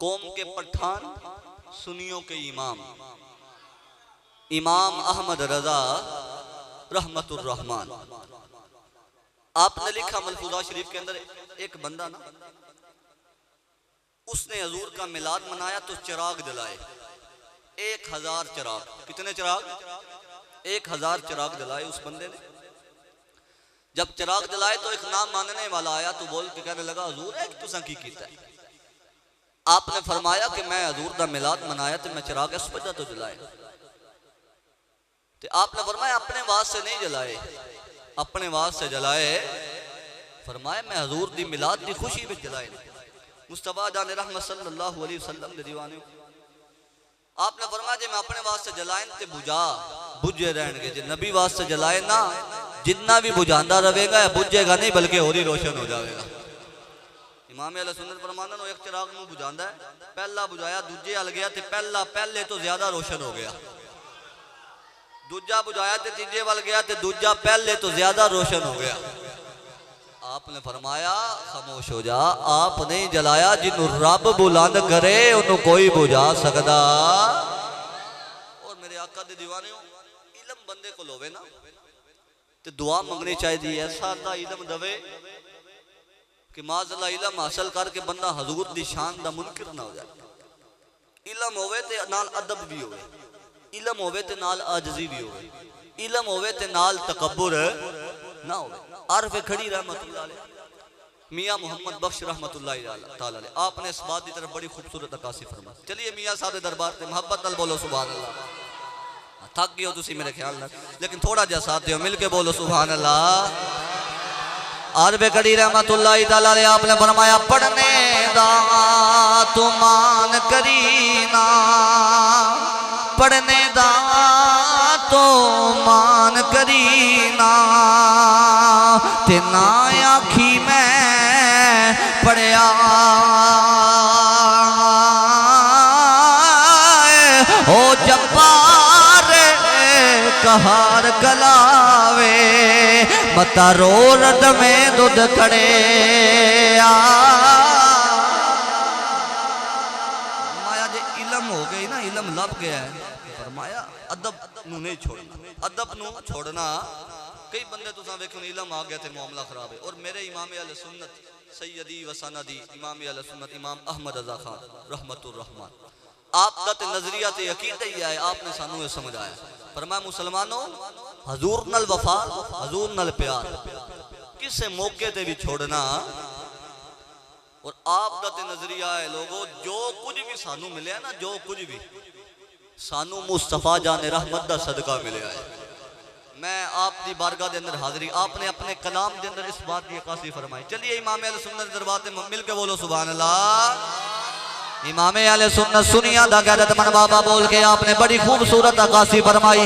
कौम के पठान सुन्नियों के इमाम इमाम अहमद रजा रहमतुर रहमान, आपने लिखा मलफूजात शरीफ के अंदर एक बंदा ना उसने हजूर का मिलाद मनाया तो चिराग जलाए 1000 चिराग। कितने चिराग? 1000 चिराग जलाए उस बंदे ने। जब चिराग जलाए तो एक नाम मानने वाला आया तो बोल के कहने लगा हजूर है कि तुसा की कीता है? आपने फरमाया कि मैं हजूर का मिलाद मनाया तो मैं चिराग इस वजह तो जलाए। तो आपने फरमाया अपने वास्ते नहीं जलाए, अपने वास्ते जलाए। फरमाया मैं हजूर दी मिलाद दी खुशी में जलाए। मुस्तफा जाने रहमत सल्लल्लाहु अलैहि वसल्लम दे दीवाने आपने फरमाया जे मैं अपने वास्ते जलाए ते बुझा बुझे रहणगे, जे नबी वास्ते जलाए ना जितना भी बुझांदा रहेगा बुझेगा नहीं बल्कि और ही रोशन हो जाएगा। इमाम अहले सुन्नत फरमाना नो एक चिराग नूं बुझांदा है, पहला बुझाया दूजे हल गया ते पहला पहले तो ज्यादा रोशन हो गया। दूजा बुझाया ते तीजे वाल गया ते दूजा पहले तो ज्यादा रोशन हो गया। आपने फरमाया खामोश हो जा, आप नहीं जलाया, जिन्हों रब बुलंद करे उन्होंने कोई बुझा सकता। और मेरे आका दे दीवाने इलम बंदे को लोवे ना तो दुआ मंगनी चाहिए, ऐसा अल्लाह इलम दवे कि माज़अल्लाह इलम हासिल करके बंदा हजूर दी शान दा मुनकिर ना हो जाए। इलम होवे ते नाल अदब भी होवे, इलम होवे ते नाल आजजी भी होवे, इलम होवे ते नाल तकब्बुर ना होवे। आरफ़े खड़ी रहमतुल्लाह अलैह मियां मोहम्मद बख्श रहमतुल्लाह ताला अलैह, आपने इस बात की तरफ बड़ी खूबसूरत अक्कासी फरमाई। चलिए मियां साहब दरबार से मोहब्बत नाल बोलो सुभान अल्लाह। थक गए हो तुसी मेरे ख्याल नाल, लेकिन थोड़ा जा साथ दियो, मिल के बोलो सुभान अल्लाह। आरफ़े खड़ी रहमतुल्लाह ताला अलैह आपने फरमाया पढ़ने दा तुमान करीना, पढ़ने दा तो मान करीना, ते ना आखी मैं पढ़िया ओ जब्बार कहार कलावे, मता रो रद में दुध खड़े माया जे इलम हो गई ना, इलम लब गया है, फरमाया अदब नू नहीं छोड़ना, अदब नू छोड़ना। कई बंदे तुसा देखो इलम आ गया थे मामला खराब है। और मेरे इमाम अहले सुन्नत सैयदी व सनदी इमाम अहले सुन्नत इमाम अहमद रज़ा खान रहमतुर रहमान, आपका ते नजरिया ते अकीदा ही है, आपने सानू ये समझाया। फरमाया मुसलमानों हजूर नल वफा, हजूर नल प्यार किसे मौके ते भी छोड़ना। और आपका ते नजरिया है लोगों, जो कुछ भी सानू मिले ना, जो कुछ भी सानू मुस्तफा जाने रहमत दा सदका मिले है। मैं आपकी बारगाह के अंदर हाजिरी, आपने अपने कलाम के अंदर इस बात की अक्कासी फरमाई। चलिए इमाम अहले सुन्नत दरबार से मिल के बोलो सुभान अल्लाह। इमाम अहले सुन्नत सुनिया दा गैरतमंद बाबा बोल के आपने बड़ी खूबसूरत अक्कासी फरमाई।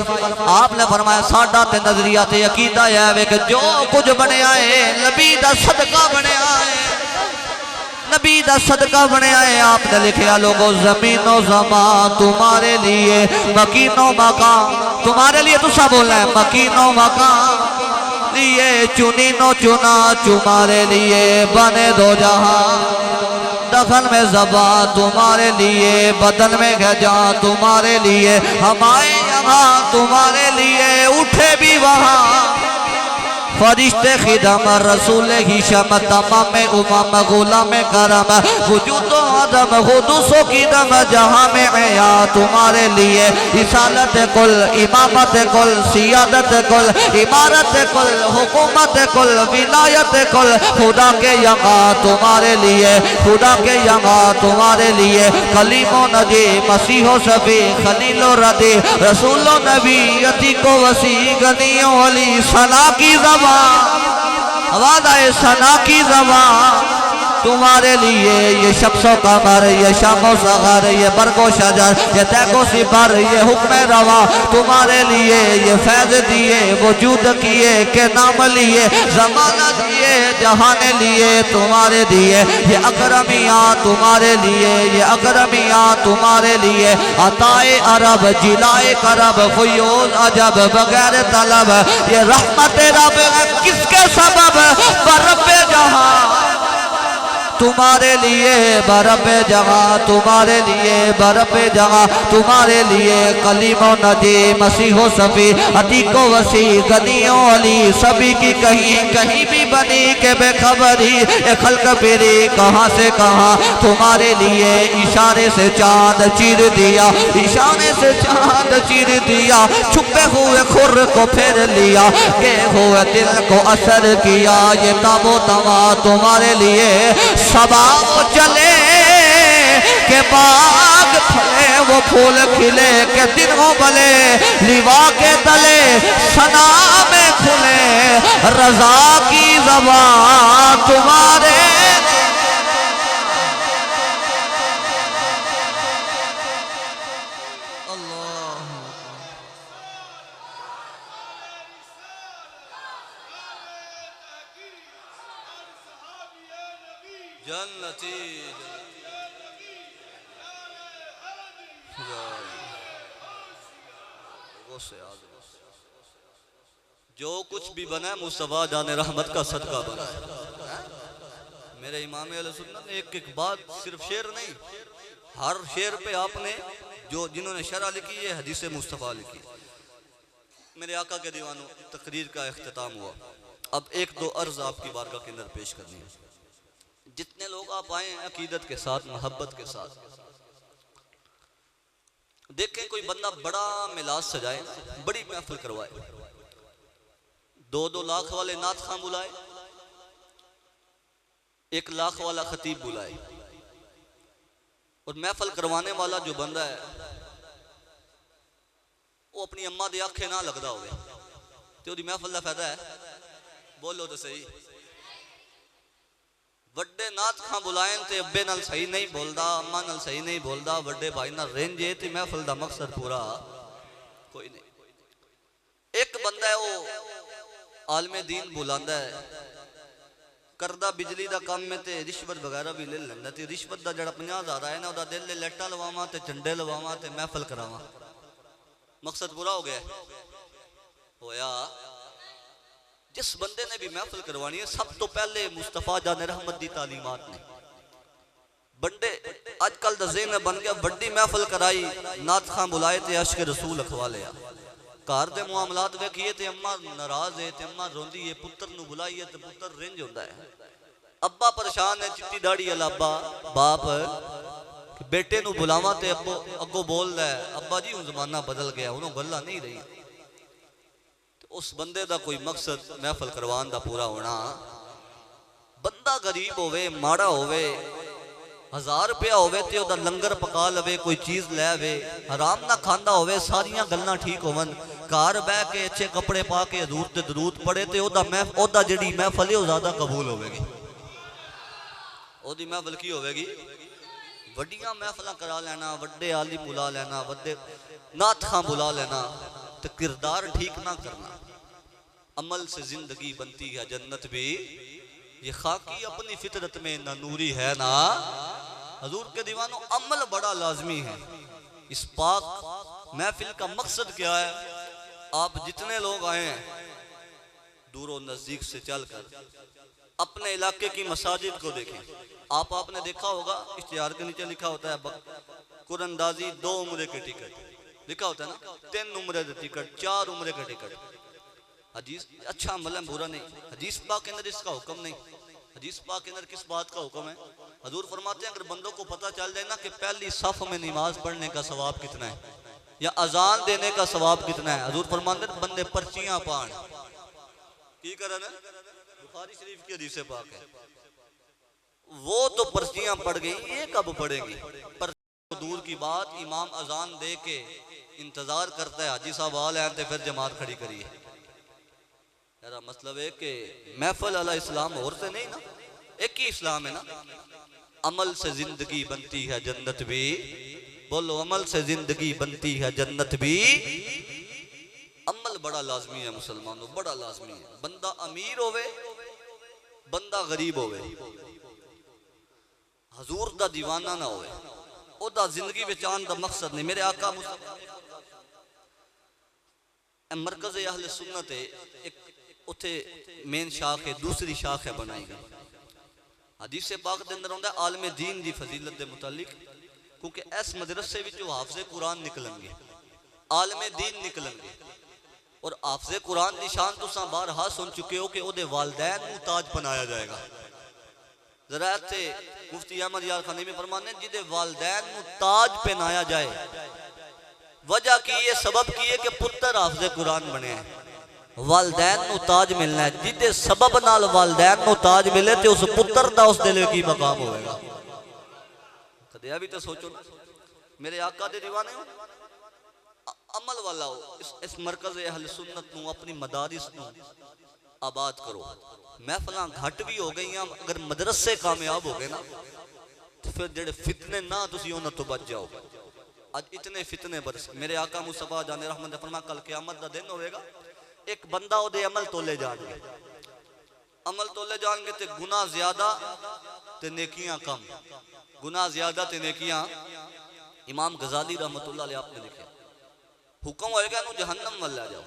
आपने फरमाया साडा ते नजरिया ते अकीदा है कि जो कुछ बनया है नबी दा सदका बनया है, नबी दा सदका बनया है। आपने लिखा लोगों जमीनो जमा तुम्हारे लिए, मकीनो मकान तुम्हारे लिए, तुसा बोलना है मकीनो मकान लिए, चुनी नो चुना तुम्हारे लिए, बने दो जहां दखल में जबा तुम्हारे लिए, बदन में गजा तुम्हारे लिए, हमारे यहाँ तुम्हारे लिए, उठे भी वहाँ फरिश्ते खिदम रसूल हिशम तमाम उमम गुलाम करम वजूद आदम खुदूसो की दम जहाँ में आया तुम्हारे लिए, रिसालत कुल इमामत कुल सियादत कुल इमारत कुल हुकूमत कुल विलायत कुल, खुदा के यहाँ तुम्हारे लिए, खुदा के यहाँ तुम्हारे लिए, कलीमो नजी मसीहो शफी खलीलो रदी रसूलो नबी अतीको वसी गनियो अली सना की ज़बान, आवाज़ आए सना की ज़बान तुम्हारे लिए, ये शख्सो कमर ये शामो सगर ये बरगो शजर ये तैको सिपर ये हुक्म रवा तुम्हारे लिए, ये फैज दिए वजूद किए के नाम लिए, जमाना दिए जहान लिए तुम्हारे लिए, ये अकरमिया तुम्हारे लिए, ये अकरमिया तुम्हारे लिए, अताए अरब जिलाए करब फयोज अजब बगैर तलब, ये रहमत रब किसके सबब बरबे जहां तुम्हारे लिए, बरबे जगह तुम्हारे लिए, बरबे जगह तुम्हारे लिए, कलीमो नदी मसीहो सफ़ी अतीको वसी गनियो अली, सभी की कहीं कहीं भी बनी के बेखबरी, खल्क फिरी कहाँ से कहाँ तुम्हारे लिए, इशारे से चांद चीर दिया, इशारे से चांद चीर दिया, छुपे हुए खुर को फेर लिया, के हुए दिल को असर किया, ये ताबो तवा तुम्हारे लिए, सबाब चले के बाग फले वो फूल खिले के दिन हो भले, लिवा के तले सना में खुले, रजा की ज़बान तुम्हारे जन्नती जो कुछ भी बना है मुस्तफा जाने रहमत का सदका बना है। मेरे इमाम अहले सुन्नत ने एक एक बात, सिर्फ शेर नहीं, हर शेर पे आपने जो जिन्होंने शरह लिखी है हदीस मुस्तफ़ा लिखी। मेरे आका के दीवानों, तकरीर का इख्तिताम हुआ। अब एक दो अर्ज आपकी बारगाह के अंदर पेश करनी है। जितने लोग आप आए हैं अकीदत के साथ, मोहब्बत के साथ, देखें कोई बंदा बड़ा मिलाद सजाए, बड़ी महफिल करवाए, 2-2 लाख वाले नात खां बुलाए, 1 लाख वाला खतीब बुलाए, और महफिल करवाने वाला जो बंदा है वो अपनी अम्मा दे आखे ना लगदा होवे ते ओदी महफिल दा फायदा है? बोलो तो सही। वड्डे नात खां बुलाएं ते अब्बे नाल सही नहीं बोलदा, अम्मा नाल सही नहीं बोलदा, वड्डे भाई नाल रेंजे ते महफिल दा मकसद पूरा कोई नहीं। एक बंदा है वो आलमे दीन बुलांदा है, करदा बिजली दा काम में ते रिश्वत वगैरह भी ले लैंदा, ते रिश्वत दा जड़ा 50,000 आए ना, ओदा दिल लट्टा लवावां ते झंडे लवावां ते महफिल करावां, मकसद पूरा हो गया होया। जिस बंदे ने भी महफिल करवानी है, सब तो पहले मुस्तफा जान रहमत दी तालीमात ने। बंदे अजकल दा ज़हन बन गया, बड़ी महफिल कराई, नात खां बुलाए ते अश्क रसूल अखवा लिया, घर दे मामलात वेखिए ते अम्मा नाराज है ते अम्मा रोंदी है, पुत्र नु बुलाइए ते पुत्र रिंज होंदा है, अब्बा परेशान है, चिट्टी दाढ़ी वाला अब्बा बाप बेटे नु बुलावा ते अगो बोलदा है अब्बा जी हुण जमाना बदल गया, हुण गल्लां नहीं रही। उस बंदे दा कोई मकसद महफिल करवान दा पूरा होना। बंदा गरीब होवे, माड़ा होवे, 1000 रुपया होवे ते ओदा लंगर पका लवे, कोई चीज ले आवे, हराम ना खांदा होवे, सारियां गल्लां ठीक होवन, घर बह के अच्छे कपड़े पा के हजूर ते दरूद पढ़े ते ओदा जेड़ी महफिल है ओ ज्यादा कबूल होवेगी। ओदी महफिल की होवेगी? वड्डियां महफिलां करा लेना, वड्डे आलिम बुला लेना, वड्डे नात खां बुला लेना, तो किरदार ठीक ना करना। अमल से जिंदगी बनती है जन्नत भी, ये खाकी अपनी फितरत में ना नूरी है ना। हजूर के दीवानों, अमल बड़ा लाजमी है। इस पाक महफिल का मकसद क्या है? आप जितने लोग आए हैं दूरों नजदीक से चलकर अपने इलाके की मसाजिद को देखें। आपने देखा होगा इश्तिहार के नीचे लिखा होता है कुरंदाजी 2 उम्रे के टिकट लिखा होता है ना, 3 उम्रे के टिकट, 4 उम्रे के टिकट। हदीस अच्छा अमल है, बुरा नहीं। हदीस पाक के अंदर इसका हुक्म नहीं। हदीस पाक के अंदर किस बात का हुक्म है? हजूर फरमाते हैं अगर बंदों को पता चल जाए ना कि पहली सफ में नमाज पढ़ने का सवाब कितना है या अजान देने का सवाब कितना है, हजूर फरमाते हैं बंदे पर्चियां पाण की करन। बुखारी शरीफ की हदीस पाक है, वो तो पर्चियां पढ़ गई, ये कब पढ़ेगी? पर दूर की बात, इमाम अजान दे के इंतजार करता है हाजी साहब आ लें तो फिर जमात खड़ी करिए। मेरा मतलब है कि महफिल अला इस्लाम और से नहीं ना, एक ही इस्लाम है ना। अमल से जिंदगी बनती है जन्नत भी, बोलो अमल से जिंदगी बनती है जन्नत भी। अमल बड़ा लाजमी है मुसलमानों, बड़ा लाजमी है। बंदा अमीर होवे, बंदा गरीब होवे, हजूर दा दीवाना ना होवे, ओदा जिंदगी विच आन दा मकसद नहीं। मेरे आका मरकज अहले सुन्नत है, एक उथे मेन शाख है, दूसरी शाख है बनाई गई। हदीस पाक दे अंदर आउंदा आलमे दीन दी फजीलत दे मुतालिक, क्योंकि इस मदरसे विचों हाफिज़े कुरान निकलणगे, आलमे दीन निकलणगे। और हाफिज़े कुरान दी शान तुसां बारहा सुन चुके हो कि ओदे वालिदैन नूं ताज पहनाया जाएगा। जरा इत्थे मुफ्ती अहमद यार खानी में फरमाने जिदे वालिदैन नूं ताज पहनाया जाए, वजह की है, सबब की है कि पुत्र हाफिज़े कुरान बने हैं। वालिदैन नूं ताज मिलना है, जिदे सबब नाल वालिदैन नूं ताज मिले तो उस पुत्र दा उस दिल की मकाम होगा। कदे भी तो सोचो ना, मेरे आका दे दीवाने हो, अमल वाला हो। इस मरकज अहले सुन्नत नूं, अपनी मदारिस नूं आबाद करो। महफिलां घट भी हो गई, अगर मदरसे कामयाब हो गए ना तो फिर जेडे फितने ना तुसी उन्हां तो बच जाओ। आज इतने फितने बरस। मेरे आका मुस्तफा जान रहमत ने फरमाया कल क़यामत दा दिन होएगा, एक बंदा ओदे अमल तोले जाएंगे, अमल तोले जाएंगे तो गुनाह ज्यादा ते नेकियां कम, गुनाह ज्यादा ते नेकियां। इमाम गजाली रहमतुल्लाह अलैह आपने लिखा, हुक्म होएगा नु जहन्नम वाल ले जाओ,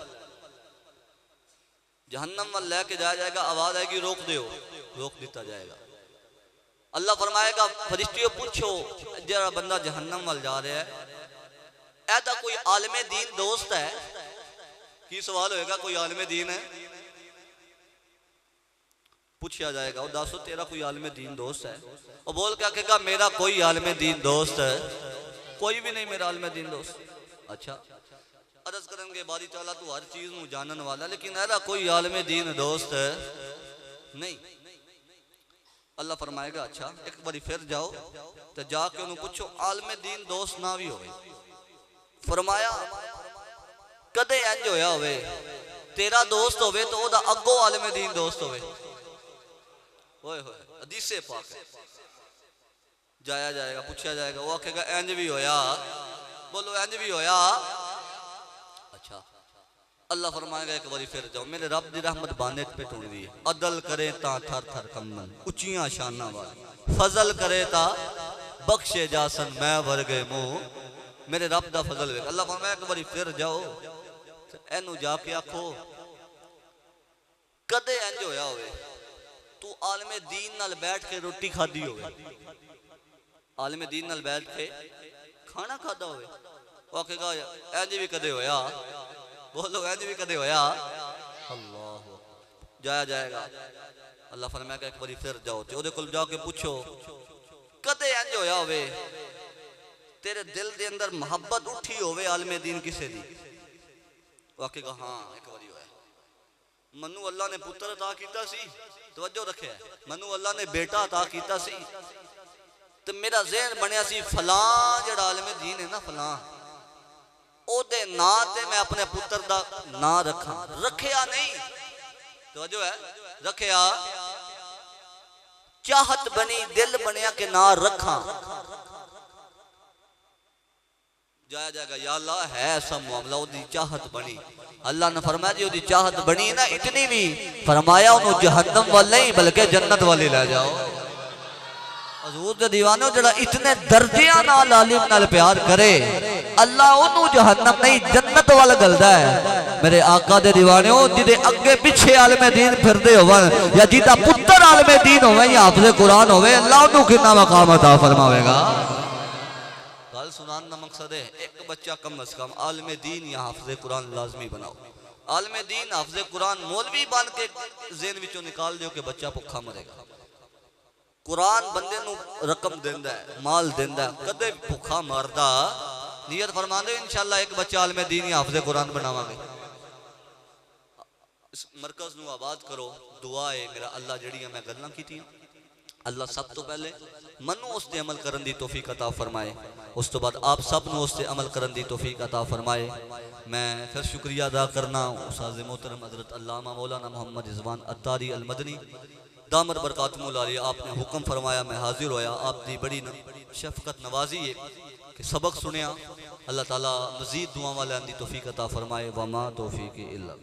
जहन्नम वाल लेके जाया जाएगा, आवाज आएगी रोक दो, रोक दिता जाएगा। अल्लाह फरमाएगा फरिश्तियों पूछो जरा बंदा जहन्नम वाल जा रहा है ऐदा कोई आलिम दीन दोस्त है? की सवाल होएगा, कोई आलिम दीन है? पूछा जाएगा और दसो तेरा कोई आलिम दीन दोस्त है? और बोल क्या कहेगा मेरा कोई आलिम दीन दोस्त है कोई भी नहीं, मेरा आलिम दीन दोस्त। अच्छा अर्ज करेंगे बारी ताला तू हर चीज नू जानन वाला, लेकिन ऐसा कोई आलिम दीन दोस्त है नहीं। अल्लाह फरमाएगा अच्छा एक बारी फिर जाओ तो जाके उन्हें पूछो आलिम दीन दोस्त ना भी होवे। फरमाया कदे इंज होया होवे तेरा दोस्त होवे तो ओदा अगो आलिम दीन दोस्त होवे। ओए होए हदीसे पाक है। जाया जाएगा पूछा जाएगा, वो आखेगा इंज भी होया, बोलो इंज भी होया। अच्छा अल्लाह फरमाएगा एक बारी फिर जाओ, मेरे रब दी रहमत बाने पे टूट दी है। अदल करे ता थर थर कमल उचियां शाना वाली, फजल करे ता बख्शे जासन मैं वर्गे मुंह मेरे रब दा फजल वे। अल्लाह फरमाएगा एक बारी फिर जाओ एनू जाके आखो कदे इंज होया होवे तू आलिम दीन नाल बैठ के रोटी खादी होवे, आलिम दीन नाल बैठ के खाना खादा होवे। वो आखेगा इंज भी कदे होया, बोलो इंज भी कदे होया। अल्लाह जाया जाएगा। अल्लाह फरमाएगा एक बारी फिर जाओ ते ओदे कोल जाके पूछो कदे इंज होया होवे तेरे दिल दे अंदर मोहब्बत उठी होवे आलिम दीन किसे दी। वो आखेगा हाँ एक बारी होया, मनु अल्लाह ने पुत्र अता कीता सी, तवज्जो रखे, मनु अल्लाह ने बेटा अता कीता सी ते मेरा ज़हन बनया सी फलां जेड़ा आलिम दीन है ना फलां ओदे ना ते मैं अपने पुत्र दा ना रखा, रखिया नहीं तवज्जो है, रखिया चाहत बनी दिल बनया कि ना रखा। जाया जाएगा या अल्लाह है ऐसा मामला, ओदी चाहत बनी। अल्लाह ने फरमाया जी ओदी चाहत बनी ना इतनी भी, फरमाया उन्होंने जहन्नम वाले नहीं बल्कि जन्नत वाले ले जाओ। हजूर दे दीवानो जड़ा इतने दर्जियां नाल आलिम नाल प्यार करे अल्लाह ओनू जहन्नम नहीं जन्नत वाल गलदा है। मेरे आका दे दीवाने जिदे अगे पिछे आलिम दीन फिरदे होवन या जिदा पुत्र आलिम दीन होवे या हाफिज़ कुरान होवे अल्लाह ओनू कितना मकाम अता फरमावेगा। गल सुनान दा मकसद है एक बच्चा कम अज कम आलिम दीन या हाफिज़ कुरान लाजमी बनाओ। आलिम दीन हाफिज़ कुरान मौलवी बन के ज़हन विचों निकाल दियो कि बच्चा भुखा मरेगा। कुरान बंदे नू रकम देंदा है, माल देंदा है, कदे भुखा मरदा। नियत फरमांदे इंशाअल्लाह एक बच्चा आलिम दीन या हाफिज़ कुरान बनावांगे। इस मरकज नू आबाद करो, दुआ है मेरा अल्लाह जड़ियां मैं गल्लां कीतियां अल्लाह सब तो पहले मनु उस ते अमल करन दी तौफीक अता फरमाए, उस तो बाद आप सब नू उस ते अमल करन दी तौफीक अता फरमाए। मैं फिर शुक्रिया अदा करना उस्ताद मोहतरम हज़रत अल्लामा मौलाना मोहम्मद रिज़वान अत्तारी अल मदनी दामद बरकातुहुल आलिया, आपने हुक्म फरमाया मैं हाजिर होया। आपकी बड़ी शफकत नवाजी है कि सबक सुनिया। अल्लाह ताला मज़ीद दुआ वाले दी तौफीक अता फरमाए। वमा तौफीक इल्ला